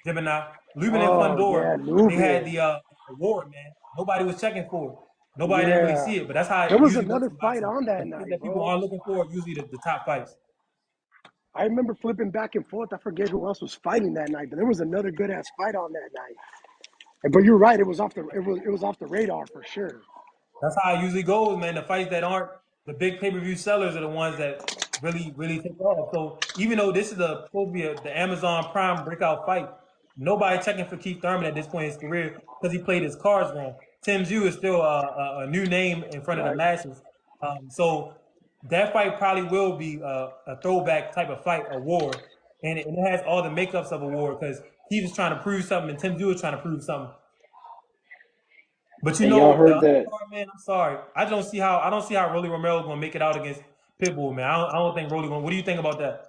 Gemini. Lubin and Oh Fundora. yeah, They had Lubin. the war, man. Nobody was checking for it. Nobody didn't really Yeah, see it, but that's how there it was usually works another in fight boxing. on that The fights night, that people bro. aren't looking for are usually the top fights. I remember flipping back and forth. I forget who else was fighting that night, but there was another good ass fight on that night. But you're right, it was off the radar for sure. That's how it usually goes, man. The fights that aren't the big pay-per-view sellers are the ones that really take off. So even though this is supposed to be the Amazon Prime breakout fight, nobody checking for Keith Thurman at this point in his career because he played his cards wrong. Tim Zhu is still a new name in front of the Right. masses. So that fight probably will be a throwback type of fight, a war, and it has all the makeups of a war because he was trying to prove something and Tim Zhu was trying to prove something. But you and y'all know, the heard that? undercard, man, I'm sorry. I don't see how Rolly Romero gonna make it out against Pitbull, man. I don't think Rolly gonna. What do you think about that?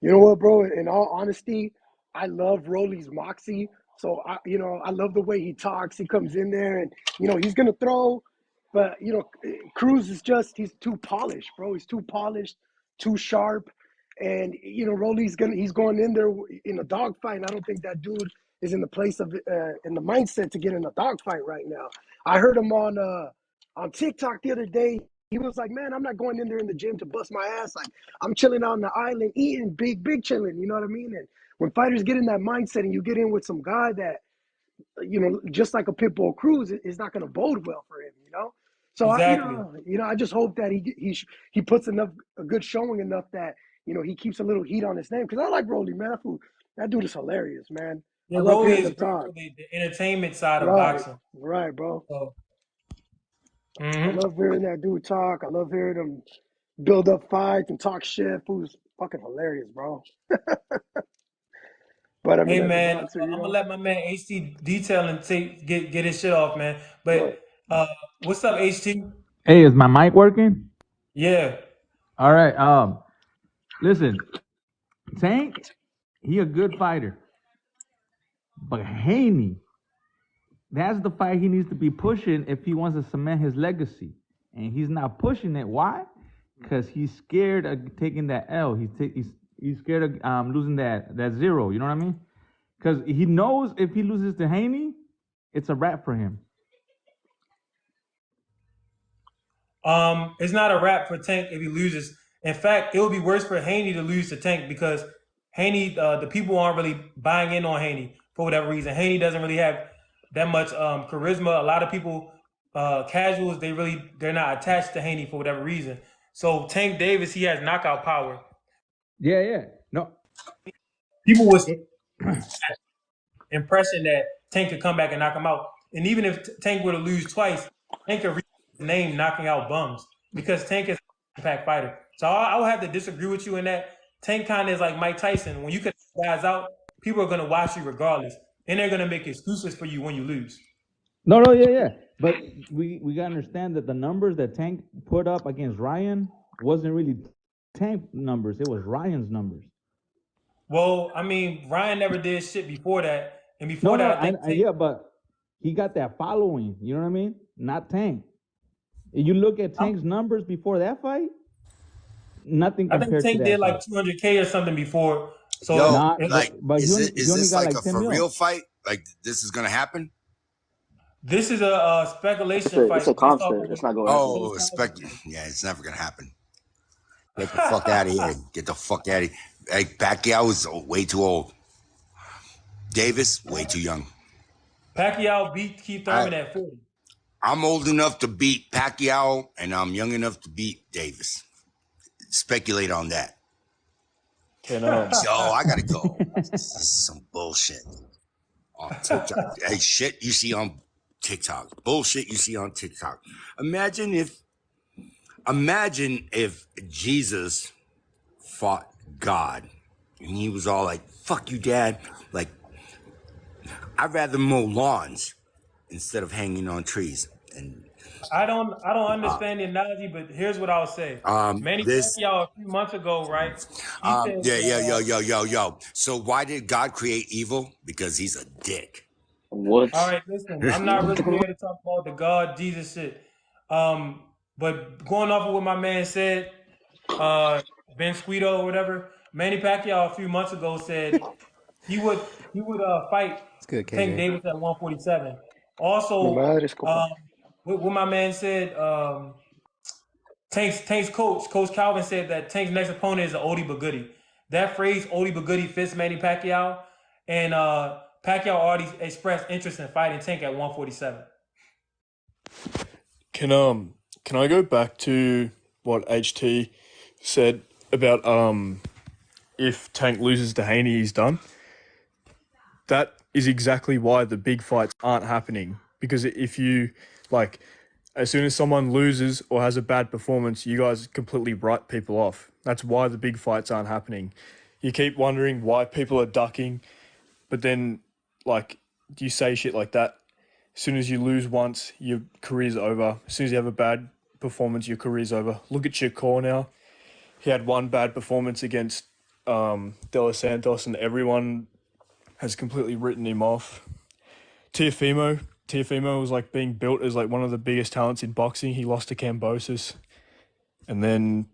You know what, bro? In all honesty, I love Rolly's moxie. So I love the way he talks. He comes in there and he's gonna throw, but Cruz is he's too polished, bro. He's too polished, too sharp, and Rolly's he's going in there in a dogfight. And I don't think that dude is in the place of in the mindset to get in a dogfight right now. I heard him on TikTok the other day. He was like, "Man, I'm not going in there in the gym to bust my ass. Like, I'm chilling on the island, eating big chilling." You know what I mean? And when fighters get in that mindset, and you get in with some guy that just like a Pitbull Cruz, is not going to bode well for him. So Exactly. I just hope that he puts a good showing enough that he keeps a little heat on his name because I like Rolly, man. That dude is hilarious, man. I Yeah, love Rolly hearing is him great talk. for the entertainment side of Right, boxing. right, bro. So, I hmm love hearing that dude talk. I love hearing him build up fights and talk shit. Who's fucking hilarious, bro. But I mean, hey as a man, boxer, I'm gonna let my man HT detail and get his shit off, man. right. But what's up, HT? Hey, is my mic working? Yeah, All right. Listen, Tank, he a good fighter, but Haney, that's the fight he needs to be pushing if he wants to cement his legacy, and he's not pushing it. Why? Because he's scared of taking that L. He's scared of losing that zero. You know what I mean? Because he knows if he loses to Haney, it's a wrap for him. It's not a wrap for Tank if he loses. In fact, it would be worse for Haney to lose to Tank because Haney, the people aren't really buying in on Haney for whatever reason. Haney doesn't really have that much charisma. A lot of people, casuals, they're not attached to Haney for whatever reason. So Tank Davis, he has knockout power. Yeah, yeah. No. People was impression that Tank could come back and knock him out. And even if Tank were to lose twice, Tank can reach his name knocking out bums because Tank is an impact fighter. So I would have to disagree with you in that. Tank kind of is like Mike Tyson. When you cut guys out, people are going to watch you regardless, and they're going to make excuses for you when you lose. No, yeah. But we gotta understand that the numbers that Tank put up against Ryan wasn't really Tank numbers. It was Ryan's numbers. Well, I mean, Ryan never did shit before that, and No, before no, that, I think Tank. yeah, but he got that following. You know what I mean? Not Tank. If you look at Tank's numbers before that fight, nothing I think compared to Tank did that like fight. 200K or something before. So Yo, Not, like, but he is only this got like like a 10 for real mil. fight? Like, this is gonna happen? this is a speculation It's fight a based off of concept. It's what not gonna happen. Coach Oh, yeah, it's never gonna happen. Get the fuck out of Calvin. here. Get the fuck out of here. Hey, Pacquiao is way too old. Davis, way too young. Pacquiao beat Keith I, Thurman at 40. I'm old enough to beat Pacquiao, and I'm young enough to beat Davis. Speculate on that. Can So I gotta go. This is some bullshit on TikTok. Hey, shit you see on TikTok. Bullshit you see on TikTok. Imagine if Jesus fought God and he was all like, fuck you, Dad. Like, I'd rather mow lawns instead of hanging on trees. And I don't understand the analogy, but here's what I'll say. Manny this Pacquiao a few months ago, right? He said yeah, that, yo. So why did God create evil? Because he's a dick. What? all right, listen, I'm not really here to talk about the God Jesus shit. But going off of what my man said, Ben Squito or whatever, Manny Pacquiao a few months ago said he would fight it's good, Tank KJ. Davis at 147. Mi Also, madre es copa. what my man said, Tank's Coach Calvin said that Tank's next opponent is an oldie but goodie. That phrase oldie but goodie fits Manny Pacquiao, and Pacquiao already expressed interest in fighting Tank at 147. Can I go back to what HT said about if Tank loses to Haney, he's done? That is exactly why the big fights aren't happening. Because if you, like, as soon as someone loses or has a bad performance, you guys completely write people off. That's why the big fights aren't happening. You keep wondering why people are ducking, but then, like, you say shit like that. As soon as you lose once, your career's over. As soon as you have a bad performance, your career's over. Look at Shakur now. He had one bad performance against De Los Santos, and everyone has completely written him off. Teofimo was like being built as like one of the biggest talents in boxing. He lost to Kambosos, and then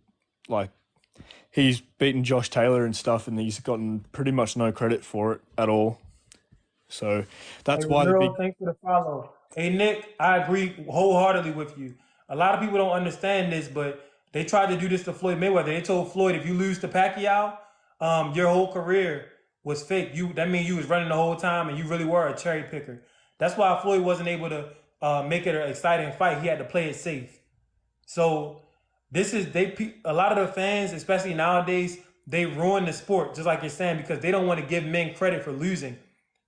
like he's beaten Josh Taylor and stuff, and he's gotten pretty much no credit for it at all. So Hey, that's why the big Ramiro, thanks for the follow. Hey, Nick, I agree wholeheartedly with you. A lot of people don't understand this, but they tried to do this to Floyd Mayweather. They told Floyd, if you lose to Pacquiao, your whole career was fake. That means you was running the whole time, and you really were a cherry picker. That's why Floyd wasn't able to make it an exciting fight. He had to play it safe. So a lot of the fans, especially nowadays, they ruin the sport, just like you're saying, because they don't want to give men credit for losing.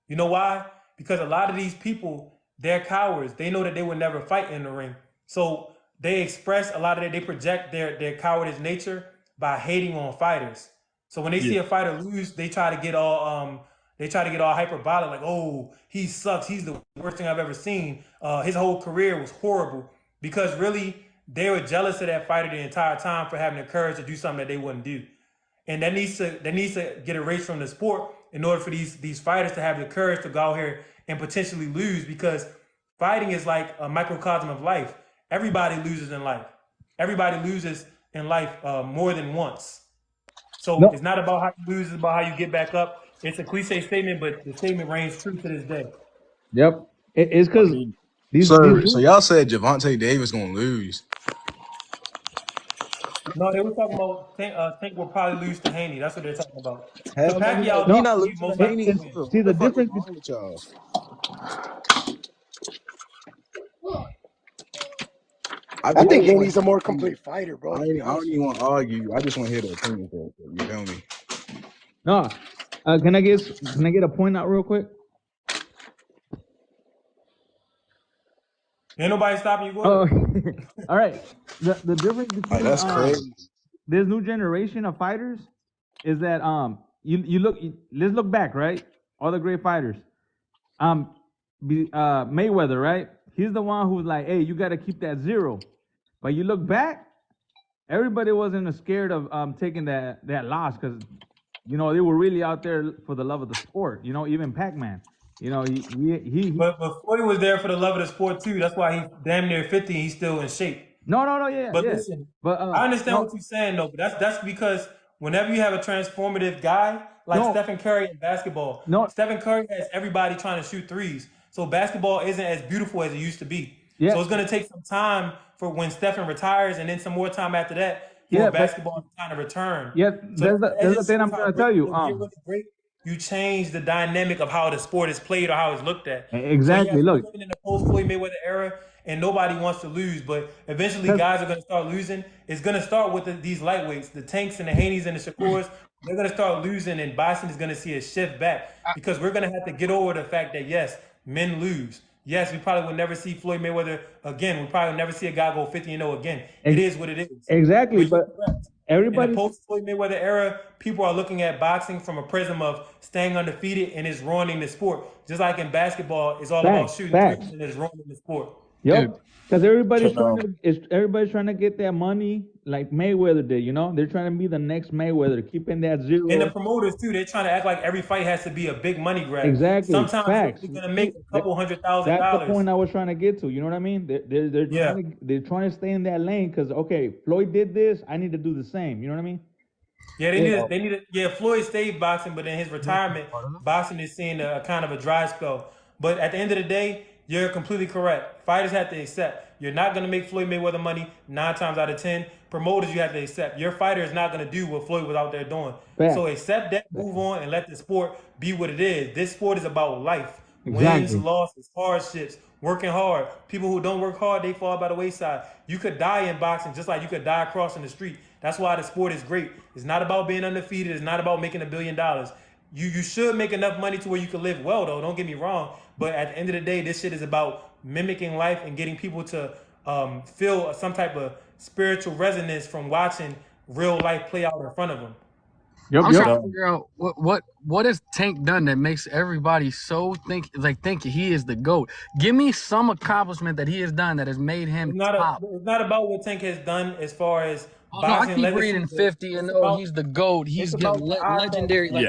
You know why? Because a lot of these people, they're cowards. They know that they would never fight in the ring. So they express a lot of they project their cowardice nature by hating on fighters. So when they yeah. see a fighter lose, they try to get all hyperbolic, like, oh, he sucks. He's the worst thing I've ever seen. His whole career was horrible. Because really, they were jealous of that fighter the entire time for having the courage to do something that they wouldn't do. And that needs to get erased from the sport in order for these fighters to have the courage to go out here and potentially lose, because fighting is like a microcosm of life. Everybody loses in life. Everybody loses in life more than once. So No, it's not about how you lose, it's about how you get back up. It's a cliche statement, but the statement reigns true to this day. yep. It's I because mean, these sir, so dudes. y'all said Javante Davis gonna lose. No, they were talking about Tank will probably lose to Haney. That's what they're talking about. Because Hell no, Pacquiao, he No, not he losing most to likely Haney. will it's win. see What the the fuck is difference. wrong with y'all? I I think just want Haney's to a hear the more opinion. complete fighter, bro. I To be don't honest with even you. want to argue. I just want to hear the opinion. You feel me? No, can I get a point out real quick? Ain't nobody stopping you. Go Oh, ahead. all right. The difference Like between that's crazy. this new generation of fighters is that let's look back, right? All the great fighters. Mayweather, right? He's the one who's like, hey, you got to keep that zero. But you look back, everybody wasn't scared of taking that loss because they were really out there for the love of the sport. Even Pac-Man. He But Floyd was there for the love of the sport too. That's why he damn near 50. He's still in shape. no, yeah, But yeah. listen, But I understand no, what you're saying though. But that's because whenever you have a transformative guy like no, Stephen Curry in basketball, no, Stephen Curry has everybody trying to shoot threes. So basketball isn't as beautiful as it used to be. yeah, So it's gonna take some time for when Stephen retires, and then some more time after that for yeah, but basketball to kind of return. yeah, So that there's the just thing shows I'm how gonna great tell you. when you're really great, you change the dynamic of how the sport is played or how it's looked at. So yes, Exactly. we're Look, living in the post Floyd Mayweather era, and nobody wants to lose. But eventually, 'cause- guys are going to start losing. It's going to start with these lightweights, the Tanks and the Haneys and the Shakurs. They're going to start losing, and boxing is going to see a shift back because we're going to have to get over the fact that yes, men lose. Yes, we probably will never see Floyd Mayweather again. We probably will never see a guy go 50-0 again. It ex- is what it is. exactly. But you're But correct. In the everybody, post Floyd Mayweather era, people are looking at boxing from a prism of staying undefeated and it's ruining the sport. Just like in basketball, it's all about facts, shooting threes facts. and it's ruining the sport. Yep. Dude, Because Can everybody's trying to get that money like Mayweather did. They're trying to be the next Mayweather, keeping that And the zero. promoters too, they're trying to act like every fight has to be a big money grab. Exactly. Sometimes you're Facts. only gonna make See, a couple $100,000. that's the point I was trying to get to. You know what I mean? Yeah. They're trying to stay in that lane because okay, Floyd did this, I need to do the same. You know what I mean? Yeah, Yeah. yeah, Floyd stayed boxing, but in his retirement, boxing is seeing a kind of a dry spell. But at the end of the day, you're completely correct. Fighters have to accept you're not gonna make Floyd Mayweather money 9 times out of 10. Promoters, you have to accept your fighter is not gonna do what Floyd was out there doing. So Facts. accept that, move on, and let the sport be what it is. This sport is about life, wins, Exactly. losses, hardships, working hard. People who don't work hard, they fall by the wayside. You could die in boxing just like you could die crossing the street. That's why the sport is great. It's not about being undefeated. It's not about making $1 billion. You should make enough money to where you can live well though. Don't get me wrong. But at the end of the day, this shit is about mimicking life and getting people to feel some type of spiritual resonance from watching real life play out in front of them. Yep. I'm Yep. trying to figure out what has Tank done that makes everybody so think he is the GOAT. Give me some accomplishment that he has done that has made him top. It's not about what Tank has done as far as Oh no, I boxing keep legacy. reading 50 and It's oh about he's the GOAT. it's He's about getting the eye test. legendary. Like Yeah.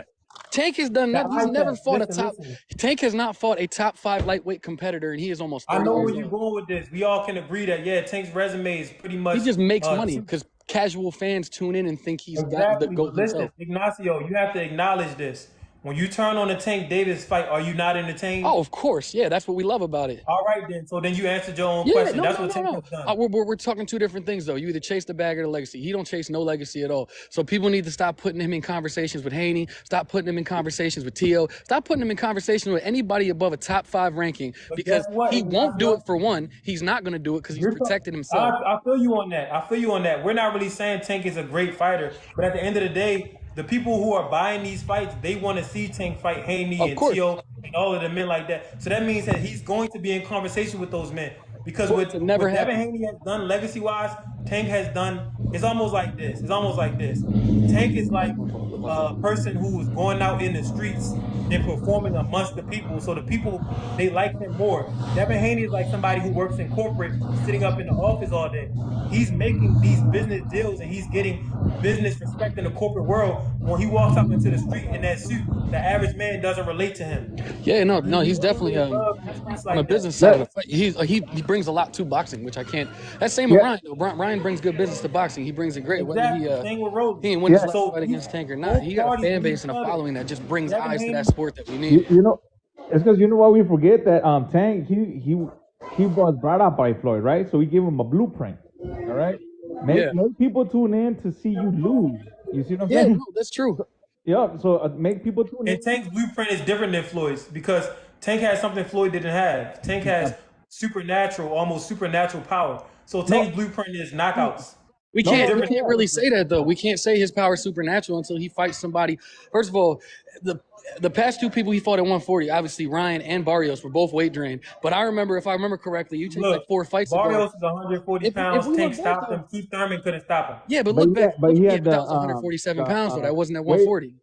Tank has done The nothing. He's eye never test. fought a Listen, top. listen. Tank has not fought a top 5 lightweight competitor, and he is almost I 30 know years where you're old. going with this. We all can agree that yeah, Tank's resume is pretty much He just makes money too because casual fans tune in and think he's got the exactly. GOAT But listen, himself. Ignacio, you have to acknowledge this. When you turn on the Tank Davis fight, are you not entertained? Oh, of course, yeah, that's what we love about it. All right then. So then you answered your own Yeah, question. no, That's no, what no, Tank no. has done. We're talking two different things, though. You either chase the bag or the legacy. He don't chase no legacy at all. So people need to stop putting him in conversations with Haney. Stop putting him in conversations with Tio. Stop putting him in conversations with anybody above a top 5 ranking But guess because what, he won't do it Ignacio? for one. He's not going to do it because he's You're so, protected himself. I feel you on that. I feel you on that. We're not really saying Tank is a great fighter, but at the end of the day, the people who are buying these fights, they want to see Tank fight Haney Of and course. Tio and all of the men like that. So that means that he's going to be in conversation with those men. Because For it to never what Devin happen. Haney has done legacy wise, Tank has done. It's almost like this. It's almost like this. Tank is like a person who is going out in the streets and performing amongst the people. So the people they like him more. Devin Haney is like somebody who works in corporate, sitting up in the office all day. He's making these business deals and he's getting business respect in the corporate world. When he walks out into the street in that suit, the average man doesn't relate to him. Yeah, no, He he's doesn't definitely really love the streets on the like that. business side of the fight. He brings a lot to boxing, which I can't. That's same with Yeah. Ryan. Though. Ryan brings good business to boxing. He brings it great. Whether Exactly. Same with Rolly. he didn't win his last So fight against Tank or not, both he got a parties fan need base and each a other. following that just brings Devin eyes to that Haney, sport that we need. It's because why we forget that Tank he was brought up by Floyd, right? So we give him a blueprint. All right. Yeah. Make people tune in to see you lose. You see what I'm Yeah, saying? no, that's true. Yep. So make people tune in. and Tank's blueprint is different than Floyd's because Tank has something Floyd didn't have. Tank has almost supernatural power. So No, Tank's blueprint is knockouts. We No, can't no, we different. can't really say that though. We can't say his power is supernatural until he fights somebody. First of all, the past two people he fought at 140, obviously Ryan and Barrios were both weight drained. But I remember, if I remember correctly, you take like Look, 4 fights ago. Barrios is 140 If pounds. we Tank look back stopped though, him. Keith Thurman couldn't stop him. yeah, but look back, but he yeah, had but that was 147 pounds, though. That wasn't at weight. 140.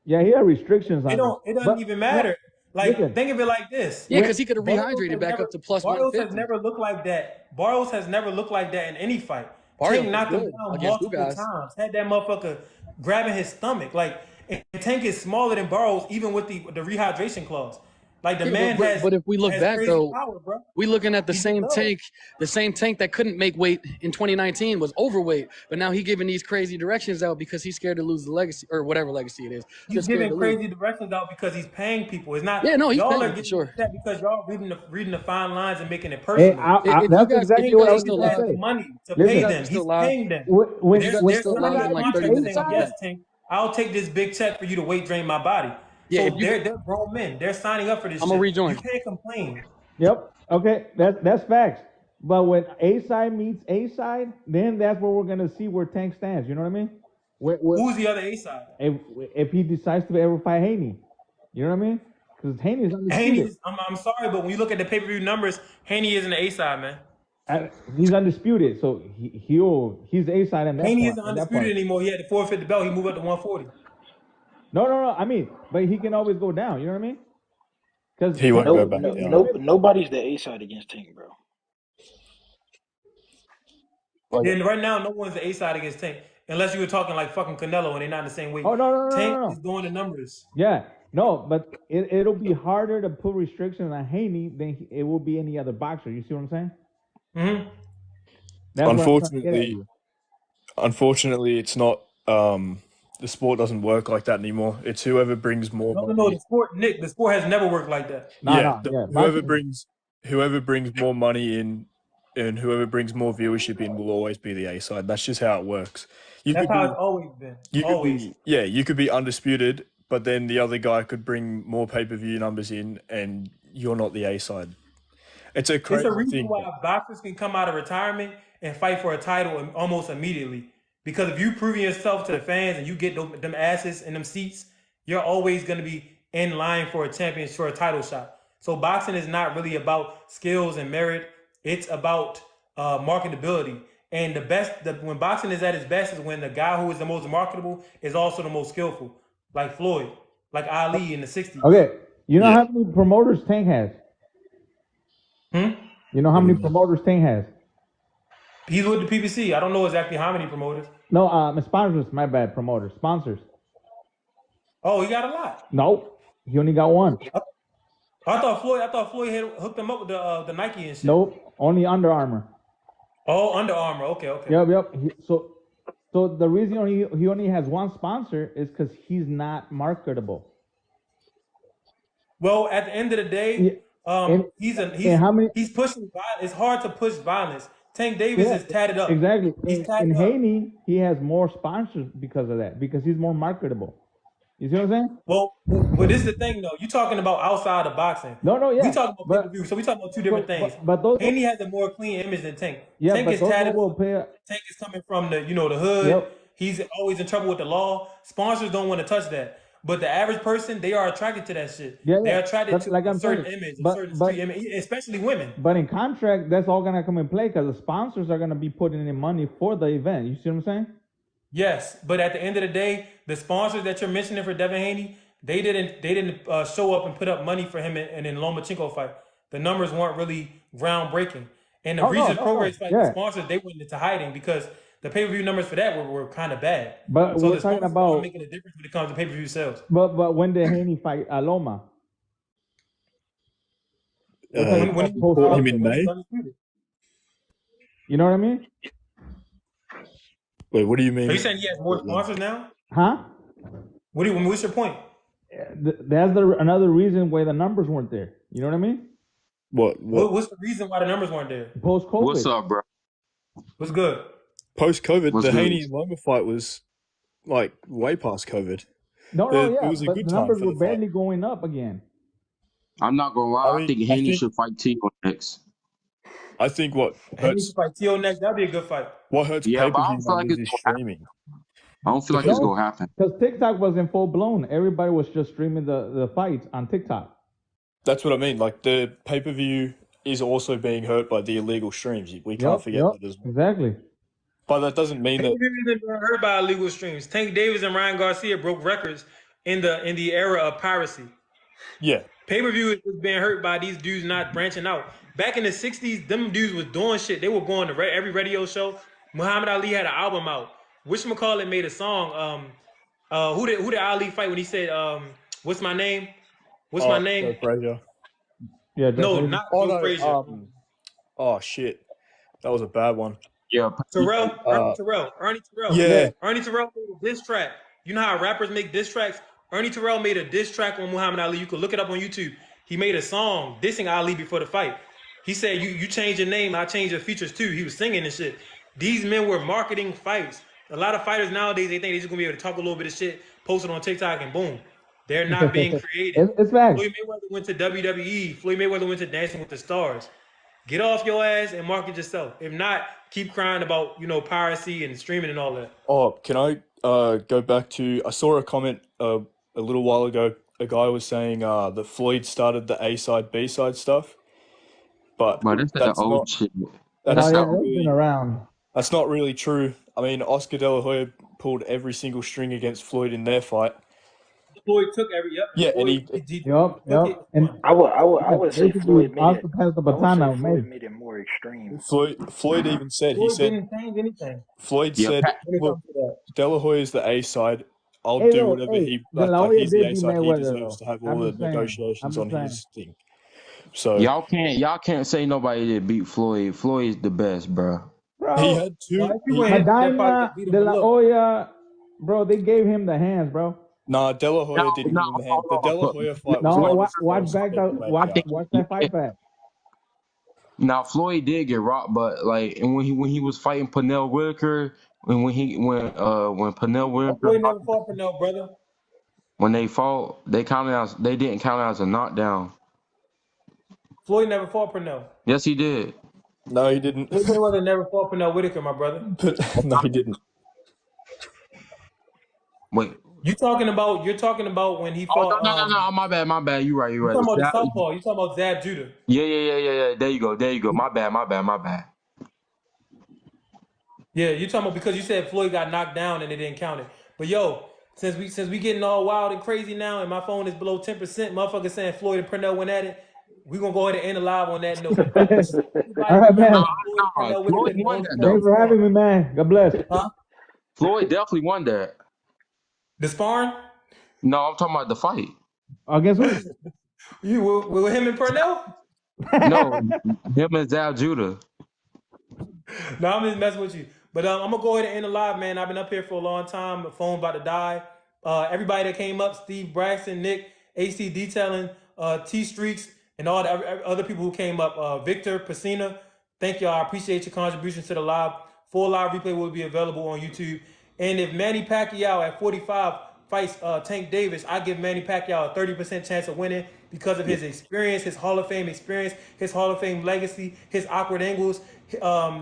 Yeah, he had restrictions It on him. don't. It doesn't But even no, matter. Like, listen, think of it like this. Yeah, because he could have Barrios rehydrated has back up never. to plus Barrios has 150. never looked like that. Barrios has never looked like that in any fight. Barrios Tank was knocked him good down against you multiple guys. times. Had that motherfucker grabbing his stomach. Like, and Tank is smaller than Barrios, even with the rehydration clause. Like, the Yeah, man but if we look has back crazy though, power, bro. we looking at the He's same a dog. tank that couldn't make weight in 2019 was overweight, but now he giving these crazy directions out because he's scared to lose the legacy or whatever legacy it is. He's Just scared giving to lose. crazy directions out because he's paying people. It's Yeah, not no, he's y'all paying are for getting sure. upset because y'all reading the fine lines and making it hey, personal. If you that's guys exactly if you what guys I are was Tank still going to has live, say. money to if you pay Listen, guys them. are He's still live, paying them. when if you They're guys are they're still sending live out in like contracts 30 and minutes, saying, I'll be back. yes, Tank, I'll take this big check for you to weight drain my body. Yeah, So if you, they're grown men. They're signing up for this I'm gonna shit. rejoin. You can't complain. yep, okay, that's facts. But when A side meets A side, then that's where we're going to see where Tank stands. You know what I mean? Who's the other A side? If he decides to ever fight Haney, you know what I mean? Because Haney's undisputed. I'm sorry, but when you look at the pay-per-view numbers, Haney isn't the A side, man. He's undisputed, so he's A side in that Haney part. isn't In that undisputed part. anymore. He had to forfeit the belt. He moved up to 140. No. I mean, but he can always go down. You know what I mean? Because He won't go No, back no, down. no, nobody's the A side against Tank, bro. Like, Then right now, no one's the A side against Tank, unless you were talking like fucking Canelo and they're not in the same weight. Oh Tank no. is doing the numbers. Yeah, no, but it'll be harder to put restrictions on Haney than it will be any other boxer. You see what I'm saying? Mm-hmm. That's what I'm trying to get at you. unfortunately, it's not. The sport doesn't work like that anymore. It's whoever brings more No, money. the sport, Nick, the sport has never worked like that. Whoever brings more money in, and whoever brings more viewership in will always be the A side. That's just how it works. That's how it's always been. You could be undisputed, but then the other guy could bring more pay-per-view numbers in, and you're not the A side. It's a crazy It's a reason thing. why boxers can come out of retirement and fight for a title almost immediately. Because if you proving yourself to the fans and you get them asses in them seats, you're always going to be in line for a championship, for a title shot. So boxing is not really about skills and merit. It's about marketability. And when boxing is at its best is when the guy who is the most marketable is also the most skillful, like Floyd, like Ali in the 60s. Okay, you know how many promoters Tank has? You know how many promoters Tank has? He's with the PBC. I don't know exactly how many promoters. No, sponsors. My bad, promoters, sponsors. Oh, he got a lot. No, he only got one. I thought Floyd had hooked him up with the Nike and shit. Nope, only Under Armour. Oh, Under Armour. Okay. Yep. So the reason he only has one sponsor is because he's not marketable. Well, at the end of the day, he's pushing violence. It's hard to push violence. Tank Davis is tatted up. Exactly. He's tatted in up. Haney, he has more sponsors because of that, because he's more marketable. You see what I'm saying? Well, this is the thing though. You're talking about outside of boxing. No, yeah. We talking about pay-per-view, so we talking about two different things. But those Haney has a more clean image than Tank. Yeah, Tank but is those tatted will up. pay. Tank is coming from the hood. Yep. He's always in trouble with the law. Sponsors don't want to touch that. But the average person, they are attracted to that shit. Yeah, They're attracted to like a I'm certain saying, image, but- a certain but- street image, especially women. But in contract, that's all gonna come in play because the sponsors are gonna be putting in money for the event. You see what I'm saying? Yes, but at the end of the day, the sponsors that you're mentioning for Devin Haney, they didn't show up and put up money for him in Lomachenko fight. The numbers weren't really groundbreaking. And the Regis Progress fight, the sponsors, they went into hiding because the pay-per-view numbers for that were kind of bad. But So we're the talking sponsors about- aren't making a difference when it comes to pay-per-view sales. But when did Haney fight Loma? When he fought him in May? You know what I mean? Wait, what do you mean? Are you saying he has more sponsors now? Huh? What's your point? That's another reason why the numbers weren't there. You know what I mean? What's the reason why the numbers weren't there? Post COVID. What's up, bro? What's good? Post COVID, What's the good? Haney and Loma fight was like way past COVID. No, It yeah, was a but good the time numbers for were the fight. barely going up again. I'm not gonna lie. I think Haney should fight Tito next. I think what Haney should hurts fight T.O. next. That'd be a good fight. Yeah, but I don't pay-per-view feel like numbers it's is gonna happen. streaming. I don't feel like it's No, gonna happen. because TikTok was in full blown. Everybody was just streaming the fights on TikTok. That's what I mean. Like the pay-per-view is also being hurt by the illegal streams. We can't forget that as well. Exactly. But that doesn't mean that. Pay-per-view isn't being hurt by illegal streams. Tank Davis and Ryan Garcia broke records in the era of piracy. Yeah. Pay-per-view was being hurt by these dudes not branching out. Back in the 60s, them dudes was doing shit. They were going to every radio show. Muhammad Ali had an album out. Whatchamacallit made a song. Who did Ali fight when he said, what's my name? What's my name? Joe Frazier. Yeah. No, not Joe Frazier. Oh shit, that was a bad one. Yeah. Ernie Terrell. Yeah. Ernie Terrell made a diss track. You know how rappers make diss tracks? Ernie Terrell made a diss track on Muhammad Ali. You can look it up on YouTube. He made a song dissing Ali before the fight. He said, you change your name, I change your features too. He was singing and shit. These men were marketing fights. A lot of fighters nowadays, they think they're just going to be able to talk a little bit of shit, post it on TikTok, and boom. They're not being creative. It's facts. Floyd Mayweather went to WWE. Floyd Mayweather went to Dancing with the Stars. Get off your ass and market yourself. If not, keep crying about, piracy and streaming and all that. Oh, can I go back to? I saw a comment a little while ago. A guy was saying that Floyd started the A side, B side stuff, but that's the old shit. That's not really, been around. That's not really true. I mean, Oscar De La Hoya pulled every single string against Floyd in their fight. Floyd took every Yeah, and he And I would say Floyd made it more extreme. Floyd even said didn't change anything. Floyd said, "Look, De La Hoya's the A side. I'll do whatever he like. He's the A side. He deserves to have all the negotiations on his thing." So y'all can't say nobody that beat Floyd. Floyd's the best, bro. He had two. Medina, De La Hoya, bro. They gave him the hands, bro. Nah, De La Hoya didn't give him the hand. The De La Hoya fight was watch that fight back. Now Floyd did get rocked, but like, and when he was fighting Pernell Whitaker, and when Pernell Whitaker, Floyd never fought Pernell, brother. When they fought, they didn't count it as a knockdown. Floyd never fought Pernell. Yes, he did. No, he didn't. Floyd Mayweather never fought Pernell Whitaker, my brother. No, he didn't. Wait. You're talking about when he fought. No, my bad. You're right. You're talking about the southpaw. You're talking about Zab Judah. Yeah. There you go. My bad. Yeah, you're talking about because you said Floyd got knocked down and it didn't count it. But yo, since we getting all wild and crazy now, and my phone is below 10%, motherfuckers saying Floyd and Pernell went at it. We're gonna go ahead and end the live on that note. All right, man. Thanks for having me, man. God bless. Huh? Floyd definitely won that. The sparring? No, I'm talking about the fight. Against who? You with him and Pernell? No, him and Zab Judah. No, I'm just messing with you. But I'm gonna go ahead and end the live, man. I've been up here for a long time. The phone about to die. Everybody that came up, Steve Braxton, Nick, AC Detailing, T Streaks, and all the other people who came up. Victor, Pacina, thank y'all. I appreciate your contribution to the live. Full live replay will be available on YouTube. And if Manny Pacquiao at 45 fights Tank Davis, I give Manny Pacquiao a 30% chance of winning because of his experience, his Hall of Fame experience, his Hall of Fame legacy, his awkward angles,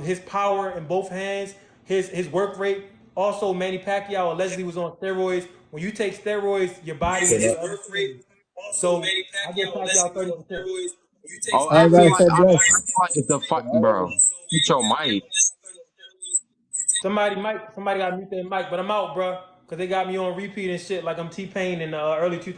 his power in both hands, his work rate. Also, Manny Pacquiao allegedly was on steroids. When you take steroids, your body is work rate. So I give Pacquiao 30%. Oh, I feel like it's the fight, bro. Get your mic. Somebody got to mute their mic, but I'm out, bro, because they got me on repeat and shit like I'm T-Pain in the early 2000s.